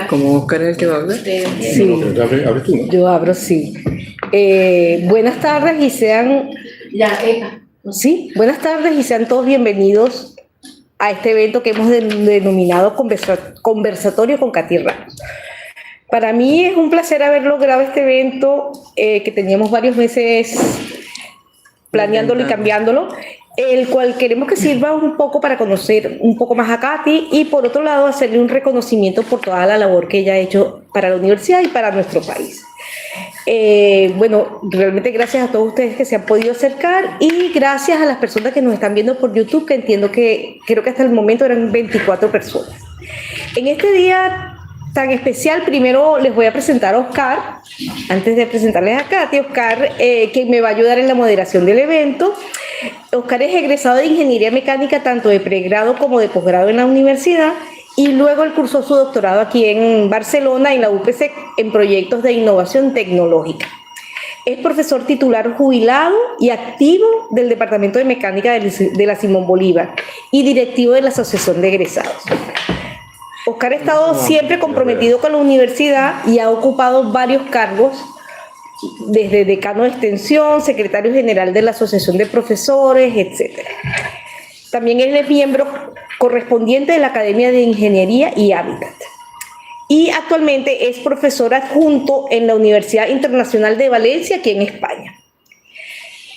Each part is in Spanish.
¿Como Oscar es el que va a hablar? Sí. ¿Abres tú, no? Yo abro, sí. Buenas tardes y sean... Sí, buenas tardes y sean todos bienvenidos a este evento que hemos denominado Conversatorio con Katy Ramos. Para mí es un placer haber logrado este evento que teníamos varios meses planeándolo y cambiándolo, el cual queremos que sirva un poco para conocer un poco más a Katy y por otro lado hacerle un reconocimiento por toda la labor que ella ha hecho para la universidad y para nuestro país. Bueno, realmente gracias a todos ustedes que se han podido acercar y gracias a las personas que nos están viendo por YouTube, que entiendo que creo que hasta el momento eran 24 personas. En este día tan especial, primero les voy a presentar a Oscar, antes de presentarles a Katy. Oscar, que me va a ayudar en la moderación del evento. Oscar es egresado de Ingeniería Mecánica, tanto de pregrado como de posgrado en la universidad, y luego él cursó su doctorado aquí en Barcelona, en la UPC, en proyectos de innovación tecnológica. Es profesor titular jubilado y activo del Departamento de Mecánica de la Simón Bolívar y directivo de la Asociación de Egresados. Oscar ha estado siempre comprometido con la universidad y ha ocupado varios cargos, desde decano de extensión, secretario general de la Asociación de Profesores, etc. También él es miembro correspondiente de la Academia de Ingeniería y Hábitat. Y actualmente es profesor adjunto en la Universidad Internacional de Valencia, aquí en España.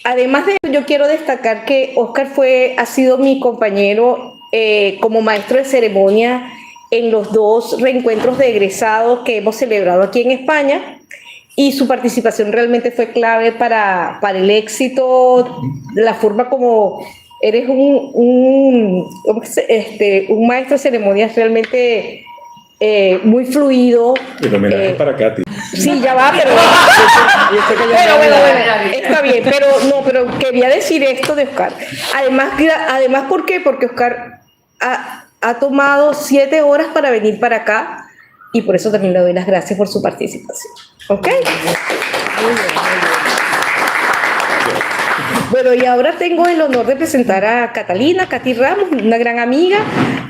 Además de eso, yo quiero destacar que Oscar ha sido mi compañero como maestro de ceremonia en los 2 reencuentros de egresados que hemos celebrado aquí en España, y su participación realmente fue clave para el éxito, la forma como eres un maestro de ceremonias realmente muy fluido. El homenaje es para Katy. Sí, ya va, pero bueno, está bien, pero quería decir esto de Oscar. Además, ¿por qué? Porque Oscar ha tomado 7 horas para venir para acá y por eso también le doy las gracias por su participación. ¿Ok? Muy bien. Bueno, y ahora tengo el honor de presentar a Katy Ramos, una gran amiga.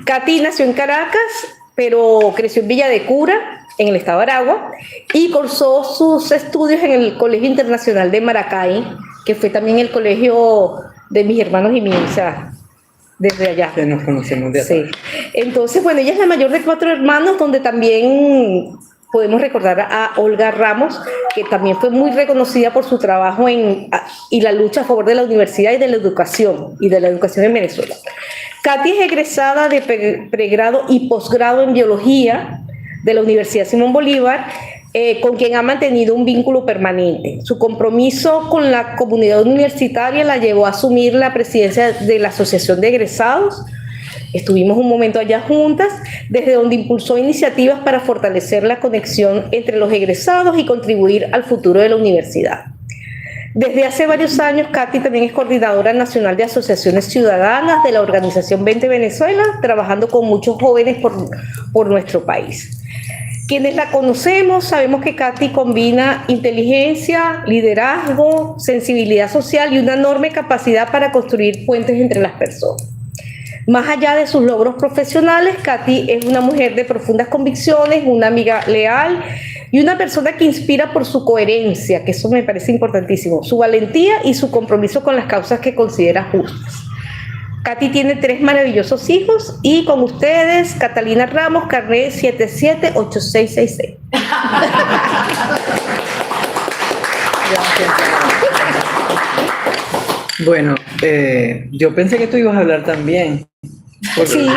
Katy nació en Caracas, pero creció en Villa de Cura, en el estado de Aragua, y cursó sus estudios en el Colegio Internacional de Maracay, que fue también el colegio de mis hermanos y míos, o sea, desde allá. Que nos conocemos de allá. Sí. Entonces, bueno, ella es la mayor de 4 hermanos, donde también podemos recordar a Olga Ramos, que también fue muy reconocida por su trabajo y la lucha a favor de la universidad y de la educación en Venezuela. Katy es egresada de pregrado y posgrado en biología de la Universidad Simón Bolívar, con quien ha mantenido un vínculo permanente. Su compromiso con la comunidad universitaria la llevó a asumir la presidencia de la Asociación de Egresados. Estuvimos un momento allá juntas, desde donde impulsó iniciativas para fortalecer la conexión entre los egresados y contribuir al futuro de la universidad. Desde hace varios años, Katy también es coordinadora nacional de asociaciones ciudadanas de la organización 20 Venezuela, trabajando con muchos jóvenes por nuestro país. Quienes la conocemos sabemos que Katy combina inteligencia, liderazgo, sensibilidad social y una enorme capacidad para construir puentes entre las personas. Más allá de sus logros profesionales, Katy es una mujer de profundas convicciones, una amiga leal y una persona que inspira por su coherencia, que eso me parece importantísimo, su valentía y su compromiso con las causas que considera justas. Katy tiene 3 maravillosos hijos y con ustedes, Catalina Ramos, carnet 778666. Bueno, yo pensé que tú ibas a hablar también. Sí,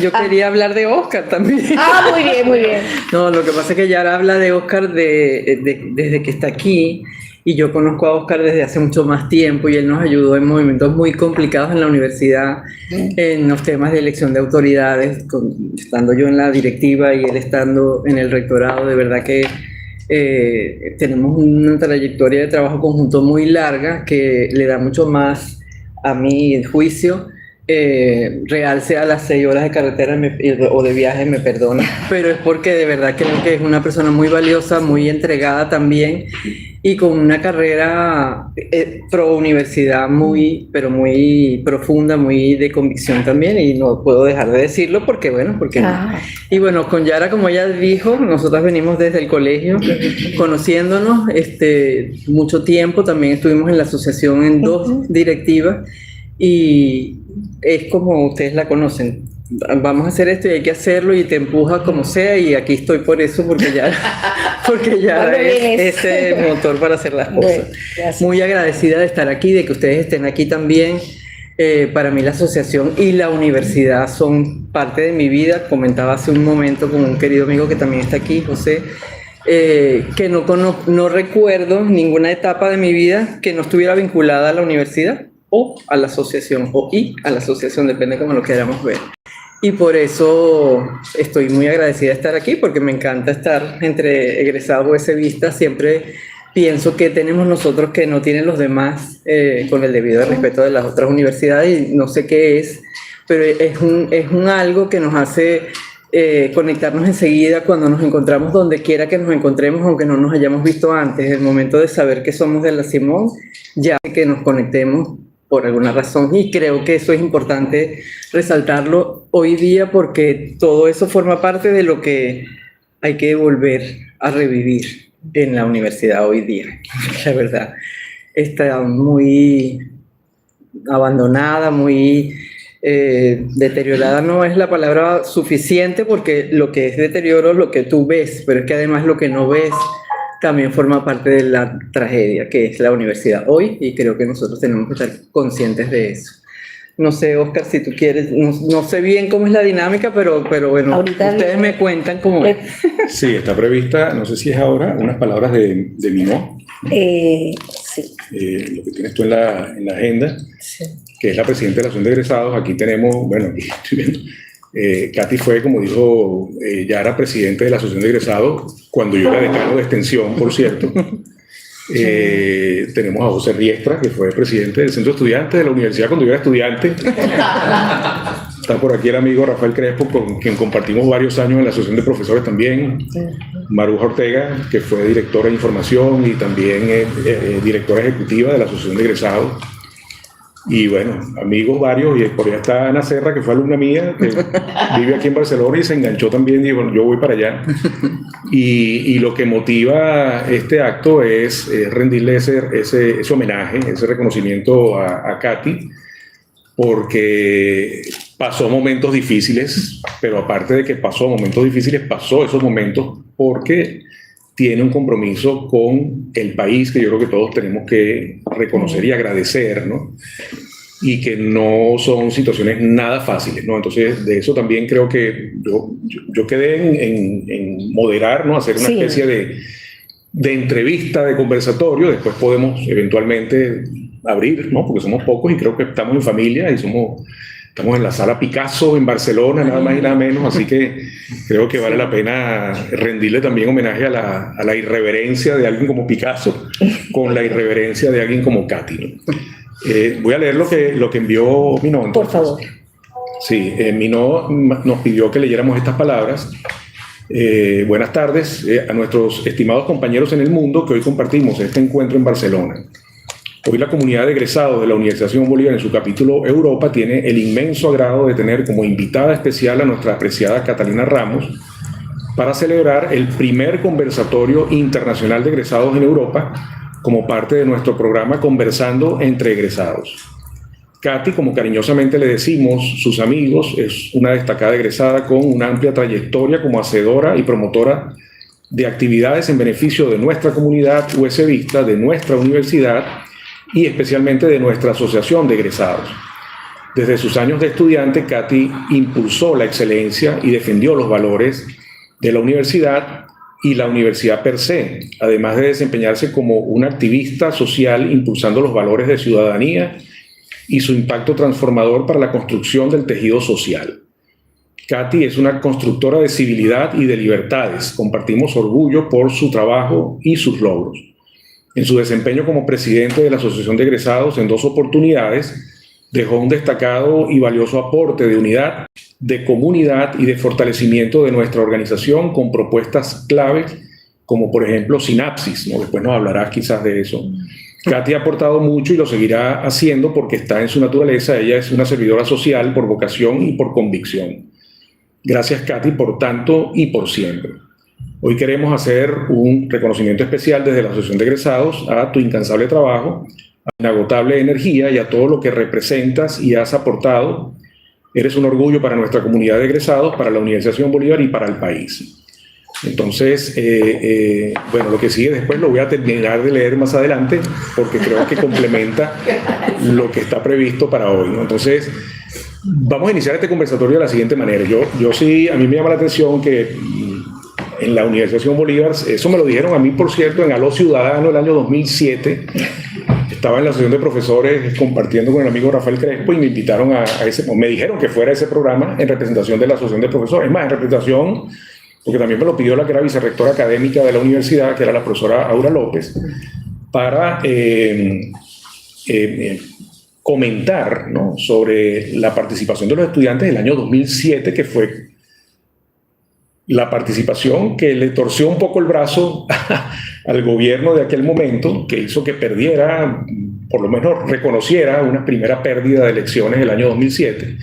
yo quería hablar de Oscar también. Ah, muy bien, muy bien. No, lo que pasa es que Yara habla de Oscar desde que está aquí, y yo conozco a Oscar desde hace mucho más tiempo y él nos ayudó en movimientos muy complicados en la universidad, en los temas de elección de autoridades, estando yo en la directiva y él estando en el rectorado. De verdad que tenemos una trayectoria de trabajo conjunto muy larga que le da mucho más, a mi juicio, realce a las 6 horas de carretera o de viaje, me perdona, pero es porque de verdad creo que es una persona muy valiosa, muy entregada también, y con una carrera pro universidad pero muy profunda, muy de convicción también, y no puedo dejar de decirlo porque, bueno, porque no. Y bueno, con Yara, como ella dijo, nosotras venimos desde el colegio conociéndonos mucho tiempo, también estuvimos en la asociación en 2 directivas, y es como ustedes la conocen. Vamos a hacer esto y hay que hacerlo y te empuja como sea, y aquí estoy por eso, porque ya es ese motor para hacer las cosas. Bueno, muy agradecida de estar aquí, de que ustedes estén aquí también. Para mí la asociación y la universidad son parte de mi vida. Comentaba hace un momento con un querido amigo que también está aquí, José, que no recuerdo ninguna etapa de mi vida que no estuviera vinculada a la universidad o a la asociación, a la asociación, depende de cómo lo queramos ver. Y por eso estoy muy agradecida de estar aquí, porque me encanta estar entre egresados USBistas. Siempre pienso que tenemos nosotros que no tienen los demás, con el debido respeto de las otras universidades, y no sé qué es, pero es un algo que nos hace conectarnos enseguida cuando nos encontramos donde quiera que nos encontremos, aunque no nos hayamos visto antes. El momento de saber que somos de la Simón, ya que nos conectemos por alguna razón, y creo que eso es importante resaltarlo hoy día, porque todo eso forma parte de lo que hay que volver a revivir en la universidad hoy día. La verdad, está muy abandonada, muy deteriorada, no es la palabra suficiente, porque lo que es deterioro es lo que tú ves, pero es que además lo que no ves también forma parte de la tragedia que es la universidad hoy, y creo que nosotros tenemos que estar conscientes de eso. No sé, Oscar, si tú quieres, no sé bien cómo es la dinámica, pero bueno, ahorita ustedes me cuentan cómo es. Sí, está prevista, no sé si es ahora, unas palabras de Minó. Sí. Lo que tienes tú en la agenda, sí, que es la presidenta de la Asociación de Egresados. Aquí tenemos, bueno, aquí estoy viendo, Katy fue, como dijo Yara, presidente de la Asociación de Egresados cuando yo era decano de extensión, por cierto. Tenemos a José Riestra, que fue presidente del Centro de Estudiantes de la universidad cuando yo era estudiante. Está por aquí el amigo Rafael Crespo, con quien compartimos varios años en la Asociación de Profesores también. Maruja Ortega, que fue directora de información y también directora ejecutiva de la Asociación de Egresados. Y bueno, amigos varios, y por allá está Ana Serra, que fue alumna mía, que vive aquí en Barcelona y se enganchó también, y bueno, yo voy para allá. Y lo que motiva este acto es rendirle ese homenaje, ese reconocimiento a Katy, porque pasó momentos difíciles, pero aparte de que pasó momentos difíciles, pasó esos momentos porque tiene un compromiso con el país que yo creo que todos tenemos que reconocer y agradecer, ¿no? Y que no son situaciones nada fáciles, ¿no? Entonces, de eso también creo que yo quedé en moderar, ¿no? Hacer una especie de entrevista, de conversatorio. Después podemos eventualmente abrir, ¿no? Porque somos pocos y creo que estamos en familia y estamos en la Sala Picasso en Barcelona, nada más y nada menos, así que creo que vale la pena rendirle también homenaje a la irreverencia de alguien como Picasso con la irreverencia de alguien como Katy, ¿no? Voy a leer lo que envió Minó. Entonces. Por favor. Sí, Minó nos pidió que leyéramos estas palabras. Buenas tardes a nuestros estimados compañeros en el mundo que hoy compartimos este encuentro en Barcelona. Hoy la comunidad de egresados de la Universidad Simón Bolívar en su capítulo Europa tiene el inmenso agrado de tener como invitada especial a nuestra apreciada Catalina Ramos para celebrar el primer conversatorio internacional de egresados en Europa como parte de nuestro programa Conversando entre Egresados. Katy, como cariñosamente le decimos sus amigos, es una destacada egresada con una amplia trayectoria como hacedora y promotora de actividades en beneficio de nuestra comunidad USBista, de nuestra universidad y especialmente de nuestra asociación de egresados. Desde sus años de estudiante, Katy impulsó la excelencia y defendió los valores de la universidad y la universidad per se, además de desempeñarse como una activista social impulsando los valores de ciudadanía y su impacto transformador para la construcción del tejido social. Katy es una constructora de civilidad y de libertades. Compartimos orgullo por su trabajo y sus logros. En su desempeño como presidente de la Asociación de Egresados en 2 oportunidades, dejó un destacado y valioso aporte de unidad, de comunidad y de fortalecimiento de nuestra organización con propuestas claves como por ejemplo Sinapsis, ¿no? Después nos hablarás quizás de eso. Katy ha aportado mucho y lo seguirá haciendo porque está en su naturaleza. Ella es una servidora social por vocación y por convicción. Gracias, Katy, por tanto y por siempre. Hoy queremos hacer un reconocimiento especial desde la Asociación de Egresados a tu incansable trabajo, a tu inagotable energía y a todo lo que representas y has aportado. Eres un orgullo para nuestra comunidad de egresados, para la Universidad Simón Bolívar y para el país. Entonces, bueno, lo que sigue después lo voy a terminar de leer más adelante porque creo que complementa lo que está previsto para hoy, ¿no? Entonces, vamos a iniciar este conversatorio de la siguiente manera. Yo sí, a mí me llama la atención que en la Universidad Simón Bolívar, eso me lo dijeron a mí, por cierto, en Aló Ciudadano el año 2007, estaba en la asociación de profesores compartiendo con el amigo Rafael Crespo y me invitaron a ese, me dijeron que fuera ese programa en representación de la asociación de profesores, es más, en representación, porque también me lo pidió la que era vicerrectora académica de la universidad, que era la profesora Aura López, para comentar, ¿no?, sobre la participación de los estudiantes del año 2007, que fue la participación que le torció un poco el brazo al gobierno de aquel momento, que hizo que perdiera, por lo menos reconociera una primera pérdida de elecciones el año 2007.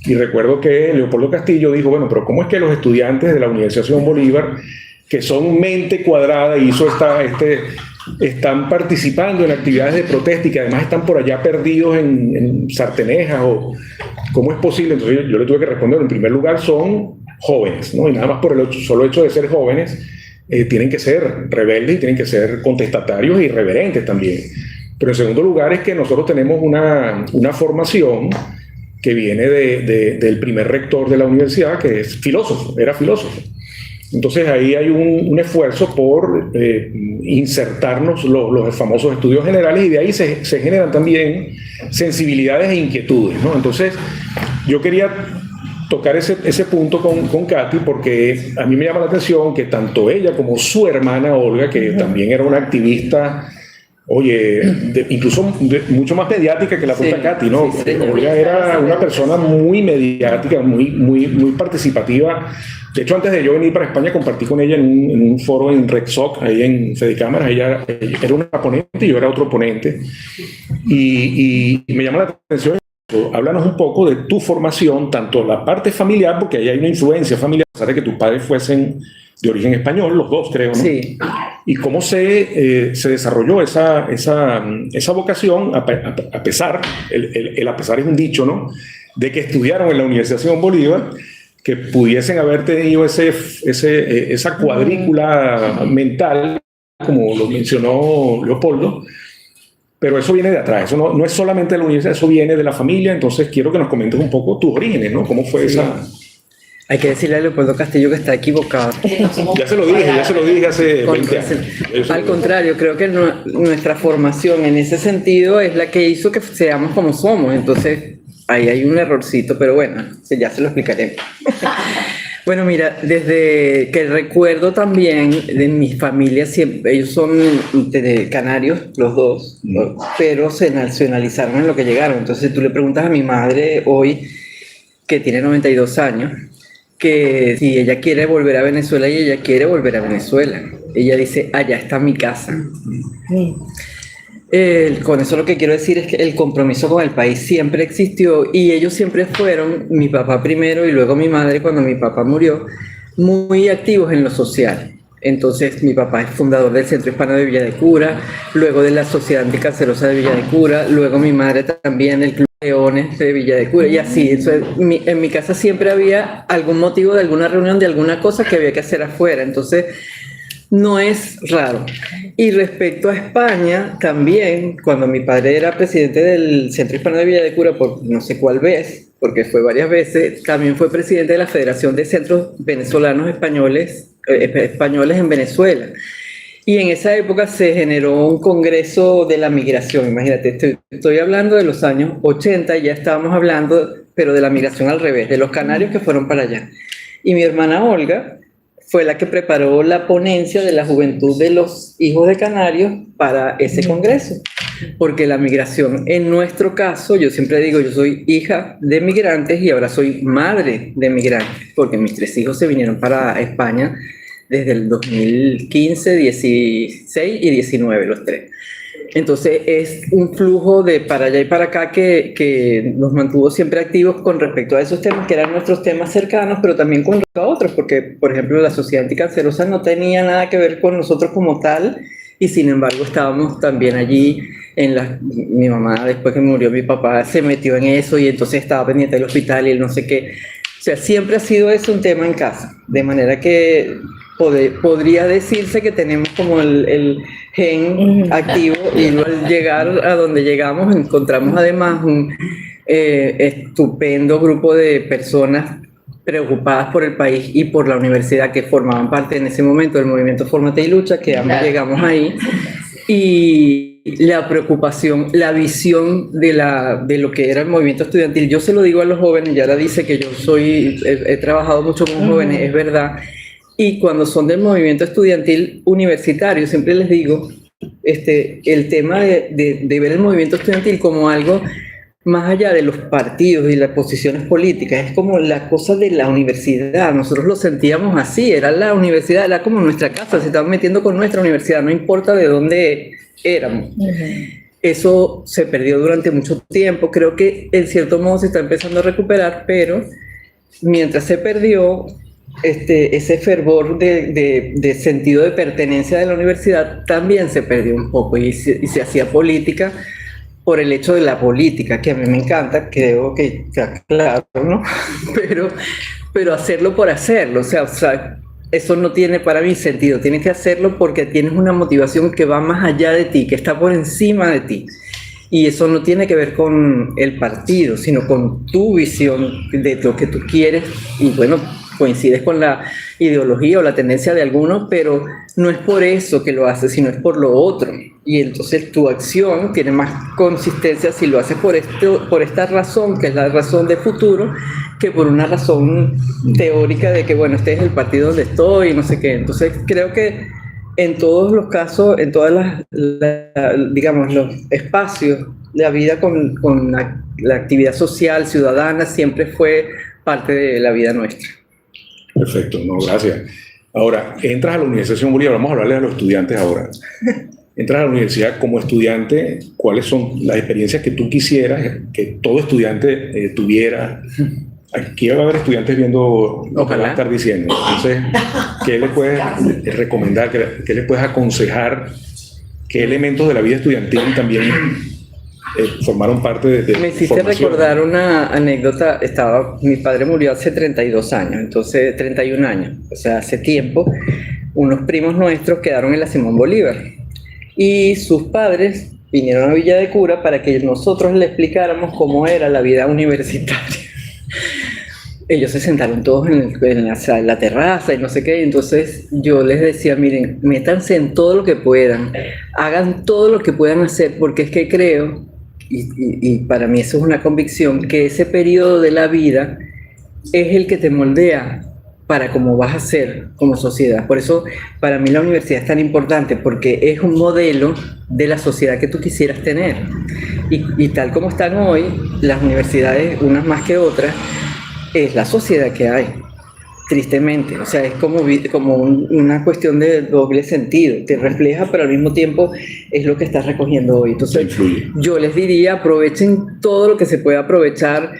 Y recuerdo que Leopoldo Castillo dijo, bueno, pero ¿cómo es que los estudiantes de la Universidad Simón Bolívar, que son mente cuadrada y están participando en actividades de protesta y que además están por allá perdidos en sartenejas? O ¿cómo es posible? Entonces yo le tuve que responder, en primer lugar, son jóvenes, ¿no? Y nada más por el solo hecho de ser jóvenes, tienen que ser rebeldes y tienen que ser contestatarios e irreverentes también. Pero en segundo lugar es que nosotros tenemos una formación que viene del primer rector de la universidad, que es filósofo, era filósofo. Entonces ahí hay un esfuerzo por insertarnos los famosos estudios generales, y de ahí se generan también sensibilidades e inquietudes, ¿no? Entonces yo quería tocar ese punto con Katy, porque a mí me llama la atención que tanto ella como su hermana Olga, que también era una activista, oye, incluso mucho más mediática que la propia Katy, ¿no? Sí, Olga era una persona muy mediática, muy participativa. De hecho, antes de yo venir para España, compartí con ella en un foro en RedSoc, ahí en Fedicámaras. Ella era una ponente y yo era otro ponente. Y me llama la atención. Háblanos un poco de tu formación, tanto la parte familiar, porque ahí hay una influencia familiar, a pesar de que tus padres fuesen de origen español, los dos creo, ¿no? Sí. Y cómo se desarrolló esa vocación, a pesar, el a pesar es un dicho, ¿no?, de que estudiaron en la Universidad Simón Bolívar, que pudiesen haber tenido esa cuadrícula mental, como lo mencionó Leopoldo. Pero eso viene de atrás, eso no es solamente de la universidad, eso viene de la familia. Entonces quiero que nos comentes un poco tus orígenes, ¿no? ¿Cómo fue esa...? Hay que decirle a Leopoldo Castillo que está equivocado. Ya se lo dije hace 20 años. Al contrario, creo que nuestra formación en ese sentido es la que hizo que seamos como somos. Entonces ahí hay un errorcito, pero bueno, ya se lo explicaré. Bueno, mira, desde que recuerdo también de mi familia, siempre, ellos son de canarios, los dos, pero se nacionalizaron en lo que llegaron. Entonces tú le preguntas a mi madre hoy, que tiene 92 años, que si ella quiere volver a Venezuela, y ella quiere volver a Venezuela. Ella dice, allá está mi casa. Con eso lo que quiero decir es que el compromiso con el país siempre existió, y ellos siempre fueron, mi papá primero y luego mi madre cuando mi papá murió, muy activos en lo social. Entonces mi papá es fundador del Centro Hispano de Villa de Cura, luego de la Sociedad Anticancerosa de Villa de Cura, luego mi madre también del Club Leones de Villa de Cura, y así. Entonces, en mi casa siempre había algún motivo de alguna reunión, de alguna cosa que había que hacer afuera. Entonces no es raro. Y respecto a España, también, cuando mi padre era presidente del Centro Hispano de Villa de Cura, por no sé cuál vez, porque fue varias veces, también fue presidente de la Federación de Centros Venezolanos Españoles en Venezuela. Y en esa época se generó un congreso de la migración. Imagínate, estoy hablando de los años 80, y ya estábamos hablando, pero de la migración al revés, de los canarios que fueron para allá. Y mi hermana Olga fue la que preparó la ponencia de la juventud de los hijos de canarios para ese congreso. Porque la migración, en nuestro caso, yo siempre digo, yo soy hija de migrantes y ahora soy madre de migrantes, porque mis 3 hijos se vinieron para España desde el 2015, 16 y 19, los tres. Entonces es un flujo de para allá y para acá que nos mantuvo siempre activos con respecto a esos temas que eran nuestros temas cercanos, pero también con respecto a otros, porque por ejemplo la sociedad anticancerosa no tenía nada que ver con nosotros como tal, y sin embargo estábamos también allí. Mi mamá, después que murió mi papá, se metió en eso y entonces estaba pendiente del hospital y el no sé qué. O sea, siempre ha sido eso un tema en casa, de manera que podría decirse que tenemos como el gen activo, y al llegar a donde llegamos encontramos además un estupendo grupo de personas preocupadas por el país y por la universidad, que formaban parte en ese momento del movimiento Fórmate y Lucha, que ambos llegamos ahí, y la preocupación, la visión de lo que era el movimiento estudiantil. Yo se lo digo a los jóvenes, Yara dice que yo he trabajado mucho con jóvenes, es verdad. Y cuando son del movimiento estudiantil universitario, siempre les digo, el tema de ver el movimiento estudiantil como algo más allá de los partidos y las posiciones políticas, es como la cosa de la universidad. Nosotros lo sentíamos así, era la universidad, era como nuestra casa, se estaban metiendo con nuestra universidad, no importa de dónde éramos. Eso se perdió durante mucho tiempo, creo que en cierto modo se está empezando a recuperar, pero mientras se perdió, ese fervor de sentido de pertenencia de la universidad también se perdió un poco, y se hacía política por el hecho de la política, que a mí me encanta, creo que está claro, ¿no? Pero hacerlo por hacerlo, o sea, eso no tiene para mí sentido. Tienes que hacerlo porque tienes una motivación que va más allá de ti, que está por encima de ti. Y eso no tiene que ver con el partido, sino con tu visión de lo que tú quieres. Y bueno, coincides con la ideología o la tendencia de algunos, pero no es por eso que lo haces, sino es por lo otro. Y entonces tu acción tiene más consistencia si lo haces por esta razón, que es la razón de futuro, que por una razón teórica de que, bueno, este es el partido donde estoy y no sé qué. Entonces creo que en todos los casos, en todas digamos, los espacios, la vida con la actividad social, ciudadana, siempre fue parte de la vida nuestra. Perfecto, no, gracias. Ahora, entras a la Universidad Bolívar, vamos a hablarle a los estudiantes ahora. Entras a la universidad como estudiante, ¿cuáles son las experiencias que tú quisieras que todo estudiante tuviera? Aquí va a haber estudiantes viendo lo que van a estar diciendo. Entonces, ¿qué les puedes recomendar? ¿Qué les puedes aconsejar? ¿Qué elementos de la vida estudiantil también formaron parte de Me hiciste recordar una anécdota. Mi padre murió hace 32 años, entonces 31 años, o sea, hace tiempo. Unos primos nuestros quedaron en la Simón Bolívar y sus padres vinieron a Villa de Cura para que nosotros le explicáramos cómo era la vida universitaria. Ellos se sentaron todos en la terraza y no sé qué, y entonces yo les decía, miren, métanse en todo lo que puedan, hagan todo lo que puedan hacer, porque es que creo, y para mí eso es una convicción, que ese periodo de la vida es el que te moldea para cómo vas a ser como sociedad. Por eso para mí la universidad es tan importante, porque es un modelo de la sociedad que tú quisieras tener. Y tal como están hoy las universidades, unas más que otras, es la sociedad que hay, tristemente. O sea, es como una cuestión de doble sentido. Te refleja, pero al mismo tiempo es lo que estás recogiendo hoy. Entonces, yo les diría, aprovechen todo lo que se pueda aprovechar.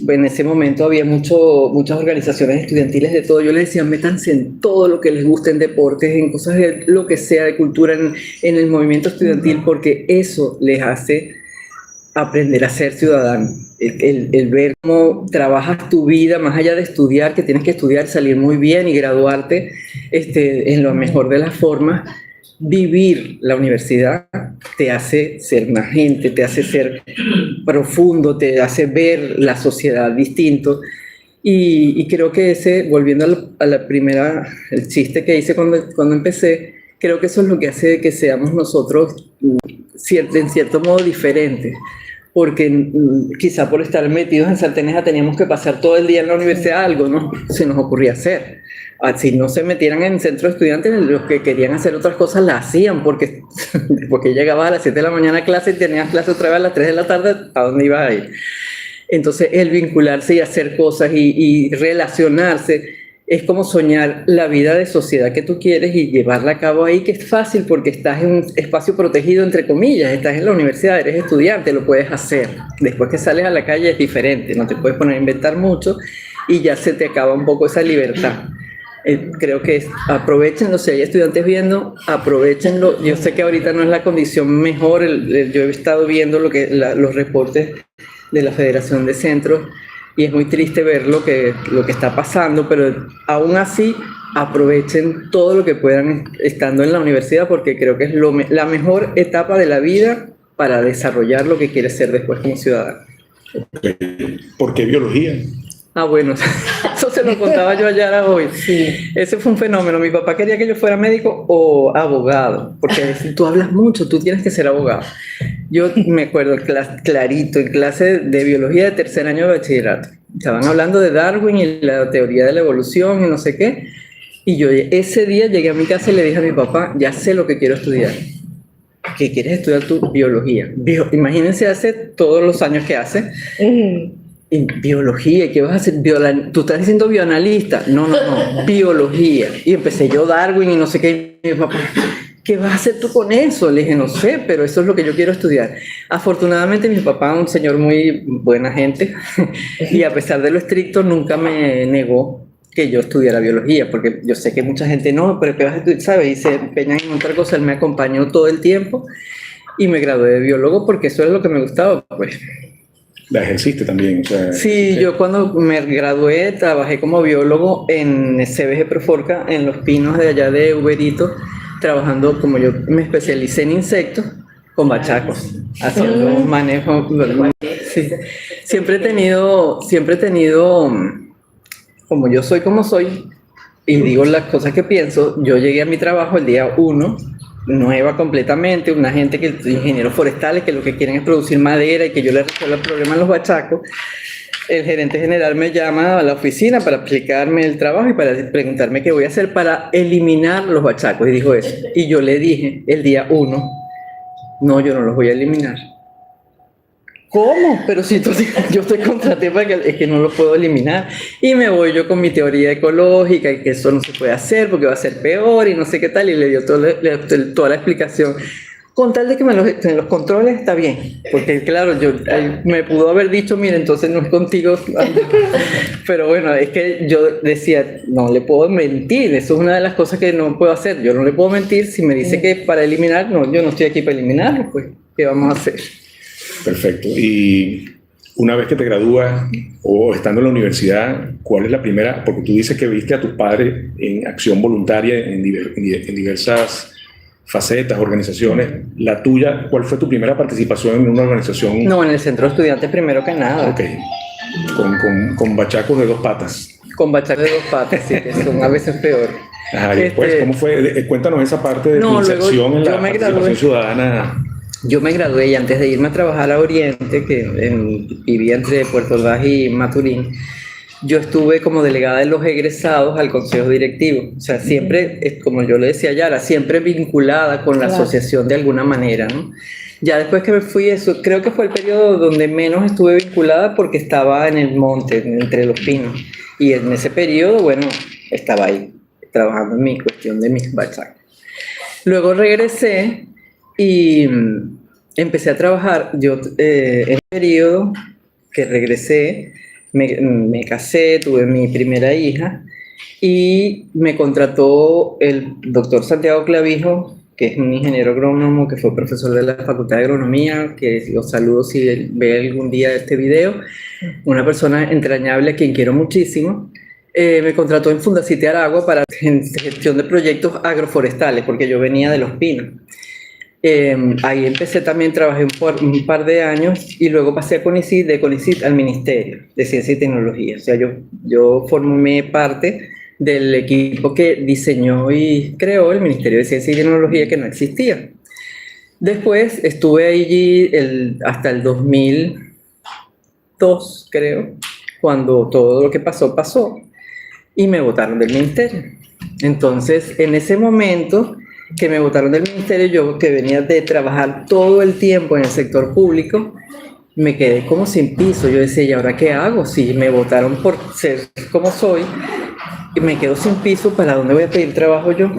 En ese momento había muchas organizaciones estudiantiles de todo. Yo les decía, métanse en todo lo que les guste, en deportes, en cosas de lo que sea, de cultura, en el movimiento estudiantil, porque eso les hace aprender a ser ciudadano. El ver cómo trabajas tu vida más allá de estudiar, que tienes que estudiar, salir muy bien y graduarte en lo mejor de las formas. Vivir la universidad te hace ser una gente, te hace ser profundo, te hace ver la sociedad distinto. Y creo que volviendo a la primera, el chiste que hice cuando empecé, creo que eso es lo que hace que seamos nosotros en cierto modo diferentes. Porque quizá por estar metidos en Salteneja teníamos que pasar todo el día en la universidad, algo no se nos ocurría hacer. Si no se metieran en centro de estudiantes, los que querían hacer otras cosas las hacían, porque llegabas a las 7 de la mañana a clase y tenías clase otra vez a las 3 de la tarde, ¿a dónde ibas a ir? Entonces el vincularse y hacer cosas y relacionarse es como soñar la vida de sociedad que tú quieres y llevarla a cabo ahí, que es fácil porque estás en un espacio protegido, entre comillas, estás en la universidad, eres estudiante, lo puedes hacer. Después que sales a la calle es diferente, no te puedes poner a inventar mucho y ya se te acaba un poco esa libertad. Creo que aprovechenlo, si hay estudiantes viendo, aprovechenlo. Yo sé que ahorita no es la condición mejor, yo he estado viendo los reportes de la Federación de Centros y es muy triste ver lo que está pasando, pero aún así aprovechen todo lo que puedan estando en la universidad, porque creo que es la mejor etapa de la vida para desarrollar lo que quieres ser después como ciudadano. ¿Por qué biología? Bueno, eso se lo contaba yo ayer a hoy. Sí. Ese fue un fenómeno. Mi papá quería que yo fuera médico o abogado, porque tú hablas mucho, tú tienes que ser abogado. Yo me acuerdo clarito, en clase de biología de tercer año de bachillerato. Estaban hablando de Darwin y la teoría de la evolución y no sé qué. Y yo ese día llegué a mi casa y le dije a mi papá, ya sé lo que quiero estudiar. ¿Qué quieres estudiar tú? Biología. Imagínense hace todos los años que hace. En biología, ¿qué vas a hacer? ¿Tú estás diciendo bioanalista? No, biología. Y empecé yo Darwin y no sé qué. Y mi papá, ¿qué vas a hacer tú con eso? Le dije, no sé, pero eso es lo que yo quiero estudiar. Afortunadamente mi papá, un señor muy buena gente, y a pesar de lo estricto, nunca me negó que yo estudiara biología, porque yo sé que mucha gente no, pero ¿qué vas a estudiar? ¿Sabes? Y se empeñan en otra cosa. Él me acompañó todo el tiempo y me gradué de biólogo porque eso es lo que me gustaba, pues. La ejerciste también, o sea, sí, yo cuando me gradué trabajé como biólogo en CBG Proforca, en Los Pinos de allá de Uberito, trabajando como yo me especialicé en insectos con bachacos, haciendo un manejo. Sí. Siempre he tenido, como yo soy como soy, y digo las cosas que pienso, yo llegué a mi trabajo el día 1, nueva completamente, una gente que ingenieros forestales que lo que quieren es producir madera y que yo le resuelva el problema a los bachacos. El gerente general me llama a la oficina para explicarme el trabajo y para preguntarme qué voy a hacer para eliminar los bachacos, y dijo eso. Y yo le dije el día 1, no, yo no los voy a eliminar. ¿Cómo? Pero si yo te contraté para que es que no lo puedo eliminar. Y me voy yo con mi teoría ecológica y que eso no se puede hacer porque va a ser peor y no sé qué tal. Y le dio toda la explicación. Con tal de que en los controles está bien. Porque claro, me pudo haber dicho, mire, entonces no es contigo. Pero bueno, es que yo decía, no le puedo mentir. Eso es una de las cosas que no puedo hacer. Yo no le puedo mentir si me dice que para eliminar, no, yo no estoy aquí para eliminarlo. Pues, ¿qué vamos a hacer? Perfecto. Y una vez que te gradúas o estando en la universidad, ¿cuál es la primera? Porque tú dices que viste a tus padres en acción voluntaria en diversas facetas, organizaciones. La tuya, ¿cuál fue tu primera participación en una organización? No, en el centro de estudiantes primero que nada. Ok. Con bachacos de 2 patas. Con bachacos de 2 patas, sí, que son a veces peor. Ajá, y después, ¿cómo fue? Cuéntanos esa parte de tu inserción en la participación ciudadana. Yo me gradué y antes de irme a trabajar a Oriente, vivía entre Puerto Ordaz y Maturín, yo estuve como delegada de los egresados al consejo directivo. O sea, siempre, como yo le decía a Yara, siempre vinculada con la asociación de alguna manera, ¿no? Ya después que me fui, eso creo que fue el periodo donde menos estuve vinculada porque estaba en el monte, entre los pinos. Y en ese periodo, bueno, estaba ahí, trabajando en mi cuestión de mis bachacos. Luego regresé y empecé a trabajar. Yo en el periodo que regresé me casé, tuve mi primera hija y me contrató el doctor Santiago Clavijo, que es un ingeniero agrónomo que fue profesor de la Facultad de Agronomía, que los saludo si ve algún día este video, una persona entrañable a quien quiero muchísimo. Me contrató en Fundacite Aragua para gestión de proyectos agroforestales, porque yo venía de Los Pinos. Ahí empecé también, trabajé un par de años y luego pasé a CONICYT, de CONICYT al Ministerio de Ciencia y Tecnología. O sea, yo formé parte del equipo que diseñó y creó el Ministerio de Ciencia y Tecnología, que no existía. Después estuve allí hasta el 2002, creo, cuando todo lo que pasó, y me botaron del ministerio. Entonces, en ese momento que me botaron del ministerio, yo que venía de trabajar todo el tiempo en el sector público, me quedé como sin piso. Yo decía, ¿y ahora qué hago? Si me botaron por ser como soy, y me quedo sin piso, ¿para dónde voy a pedir trabajo yo?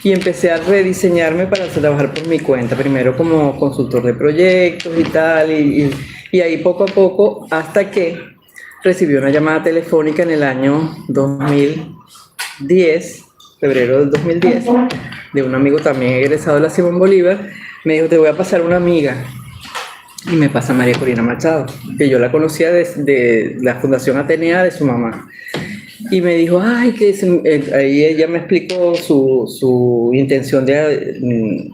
Y empecé a rediseñarme para trabajar por mi cuenta, primero como consultor de proyectos y tal, y ahí poco a poco, hasta que recibí una llamada telefónica en el año 2010, febrero del 2010, de un amigo también egresado de la Simón Bolívar. Me dijo, te voy a pasar una amiga. Y me pasa María Corina Machado, que yo la conocía de la Fundación Atenea de su mamá. Y me dijo, ay, ahí ella me explicó su intención de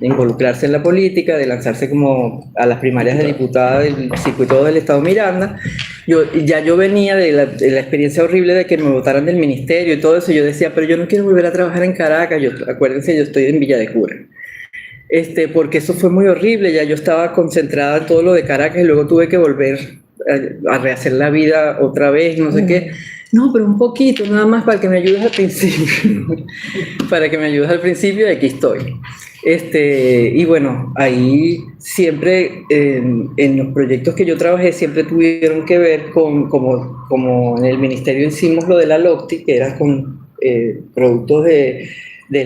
involucrarse en la política, de lanzarse como a las primarias de diputada del circuito del Estado Miranda. Yo venía de la experiencia horrible de que me votaran del ministerio y todo eso. Yo decía, pero yo no quiero volver a trabajar en Caracas. Acuérdense, yo estoy en Villa de Cura. Porque eso fue muy horrible. Ya yo estaba concentrada en todo lo de Caracas y luego tuve que volver a rehacer la vida otra vez, no sé qué. No, pero un poquito, nada más para que me ayudes al principio. Para que me ayudes al principio, aquí estoy. Y bueno, ahí siempre, en los proyectos que yo trabajé, siempre tuvieron que ver con, como en el ministerio hicimos lo de la LOCTI, que era con productos de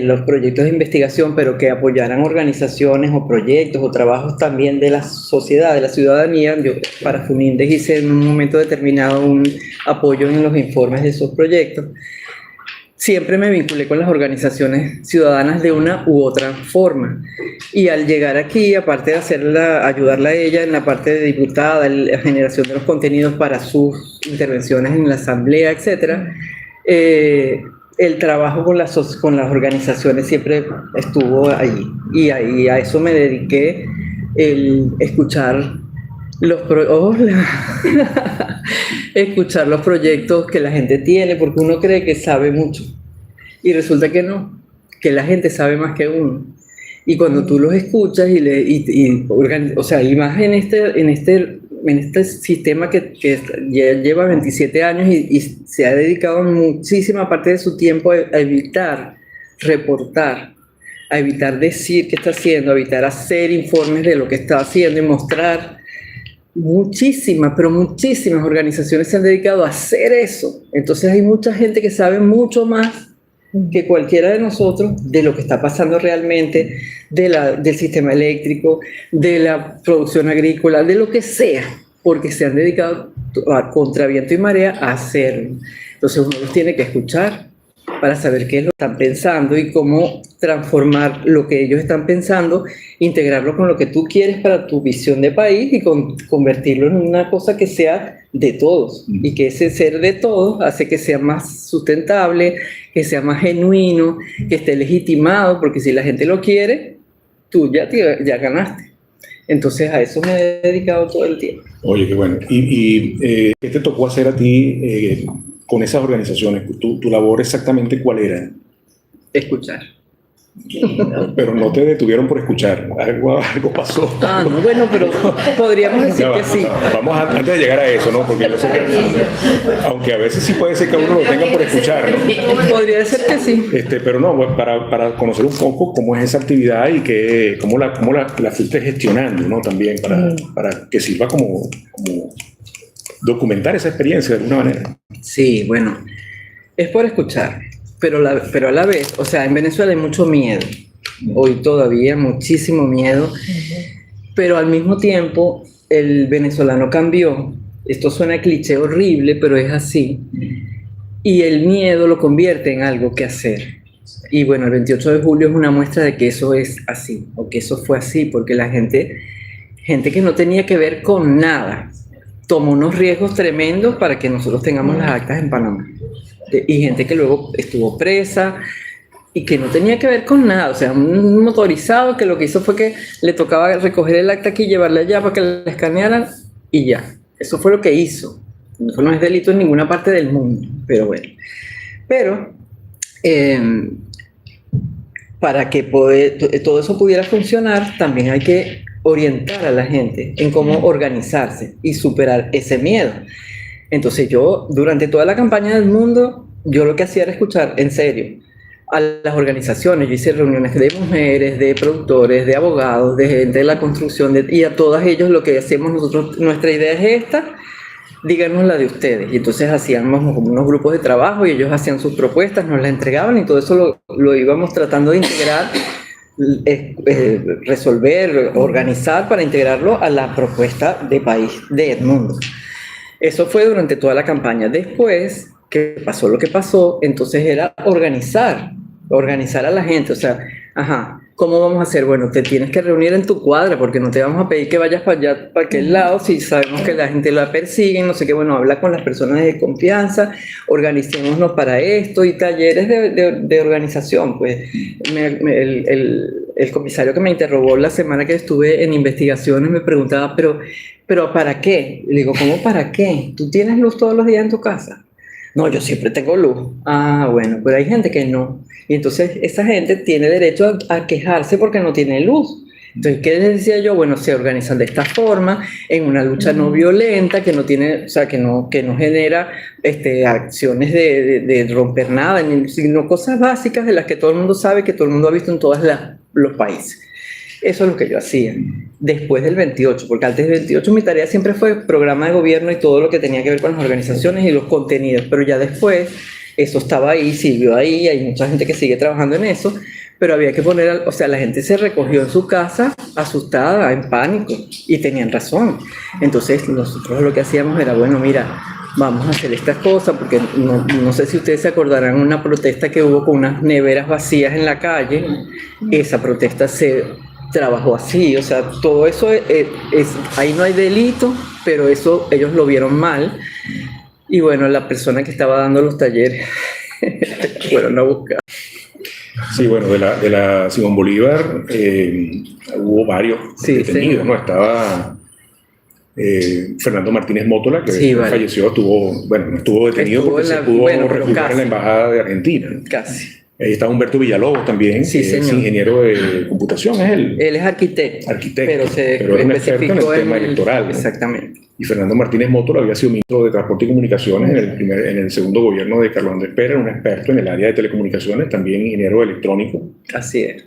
los proyectos de investigación, pero que apoyaran organizaciones o proyectos o trabajos también de la sociedad, de la ciudadanía. Yo para FUNINDES hice en un momento determinado un apoyo en los informes de esos proyectos. Siempre me vinculé con las organizaciones ciudadanas de una u otra forma. Y al llegar aquí, aparte de ayudarla a ella en la parte de diputada, la generación de los contenidos para sus intervenciones en la asamblea, etc., el trabajo con las organizaciones siempre estuvo allí. Y ahí a eso me dediqué, el escuchar escuchar los proyectos que la gente tiene, porque uno cree que sabe mucho. Y resulta que no, que la gente sabe más que uno. Y cuando tú los escuchas o sea, y más en este sistema que ya lleva 27 años y se ha dedicado muchísima parte de su tiempo a evitar reportar, a evitar decir qué está haciendo, a evitar hacer informes de lo que está haciendo y mostrar. Muchísimas organizaciones se han dedicado a hacer eso. Entonces hay mucha gente que sabe mucho más que cualquiera de nosotros de lo que está pasando realmente, del sistema eléctrico, de la producción agrícola, de lo que sea, porque se han dedicado a contra viento y marea a hacerlo. Entonces uno los tiene que escuchar para saber qué es lo que están pensando y cómo transformar lo que ellos están pensando, integrarlo con lo que tú quieres para tu visión de país y convertirlo en una cosa que sea de todos. Y que ese ser de todos hace que sea más sustentable, que sea más genuino, que esté legitimado, porque si la gente lo quiere, tú ya ganaste. Entonces a eso me he dedicado todo el tiempo. Oye, qué bueno. ¿Y qué te tocó hacer a ti con esas organizaciones? ¿Tu labor exactamente cuál era? Escuchar. Pero no te detuvieron por escuchar, algo pasó. No, bueno, pero podríamos decir que sí. Vamos antes de llegar a eso, ¿no? Porque yo sé que, aunque a veces sí puede ser que uno lo tenga por escuchar, ¿no? Podría ser que sí. Pero no, pues para conocer un poco cómo es esa actividad y cómo la fuiste gestionando, ¿no? También para que sirva como documentar esa experiencia de alguna manera. Sí, bueno, es por escuchar. Pero a la vez, o sea, en Venezuela hay mucho miedo, hoy todavía muchísimo miedo, pero al mismo tiempo el venezolano cambió. Esto suena cliché horrible, pero es así. Y el miedo lo convierte en algo que hacer. Y bueno, el 28 de julio es una muestra de que eso es así, o que eso fue así, porque la gente que no tenía que ver con nada, tomó unos riesgos tremendos para que nosotros tengamos las actas en Panamá. Y gente que luego estuvo presa y que no tenía que ver con nada, o sea, un motorizado que lo que hizo fue que le tocaba recoger el acta aquí y llevarla allá para que la escanearan y ya. Eso fue lo que hizo. Eso no es delito en ninguna parte del mundo, pero bueno. Pero para que todo eso pudiera funcionar, también hay que orientar a la gente en cómo organizarse y superar ese miedo. Entonces yo, durante toda la campaña del mundo, yo lo que hacía era escuchar, en serio, a las organizaciones. Yo hice reuniones de mujeres, de productores, de abogados, de gente de la construcción, y a todos ellos lo que hacemos nosotros, nuestra idea es esta, díganos la de ustedes. Y entonces hacíamos como unos grupos de trabajo y ellos hacían sus propuestas, nos las entregaban y todo eso lo íbamos tratando de integrar, resolver, organizar para integrarlo a la propuesta de país de Edmundo. Eso fue durante toda la campaña. Después que pasó lo que pasó, entonces era organizar a la gente, o sea, ¿cómo vamos a hacer? Bueno, te tienes que reunir en tu cuadra porque no te vamos a pedir que vayas para allá, para aquel lado, si sabemos que la gente la persigue, no sé qué, bueno, habla con las personas de confianza, organicémonos para esto y talleres de organización. Pues el comisario que me interrogó la semana que estuve en investigaciones me preguntaba, pero ¿para qué? Le digo, ¿cómo para qué? ¿Tú tienes luz todos los días en tu casa? No, yo siempre tengo luz. Ah, bueno, pero hay gente que no. Y entonces esa gente tiene derecho a quejarse porque no tiene luz. Entonces, ¿qué les decía yo? Bueno, se organizan de esta forma, en una lucha no violenta, que no tiene, o sea, que no genera acciones de romper nada, sino cosas básicas de las que todo el mundo sabe, que todo el mundo ha visto en todos los países. Eso es lo que yo hacía después del 28, porque antes del 28 mi tarea siempre fue programa de gobierno y todo lo que tenía que ver con las organizaciones y los contenidos, pero ya después eso estaba ahí, siguió ahí, hay mucha gente que sigue trabajando en eso, pero había que poner, o sea, la gente se recogió en su casa asustada, en pánico, y tenían razón. Entonces nosotros lo que hacíamos era, bueno, mira, vamos a hacer estas cosas, porque no sé si ustedes se acordarán una protesta que hubo con unas neveras vacías en la calle. Esa protesta se trabajó así, o sea, todo eso ahí no hay delito, pero eso ellos lo vieron mal. Y bueno, la persona que estaba dando los talleres fueron a buscar. Sí, bueno, de la Simón Bolívar hubo varios detenidos, ¿no? Estaba Fernando Martínez Mótola, que falleció, no estuvo detenido porque se pudo refugiar en la Embajada de Argentina. Casi. Ahí está Humberto Villalobos también, que es ingeniero de computación, ¿es él? Él es arquitecto, pero es un experto en el tema electoral, ¿no? Exactamente. Y Fernando Martínez Mótola había sido ministro de Transporte y Comunicaciones en el segundo gobierno de Carlos Andrés Pérez, un experto en el área de telecomunicaciones, también ingeniero electrónico. Así es.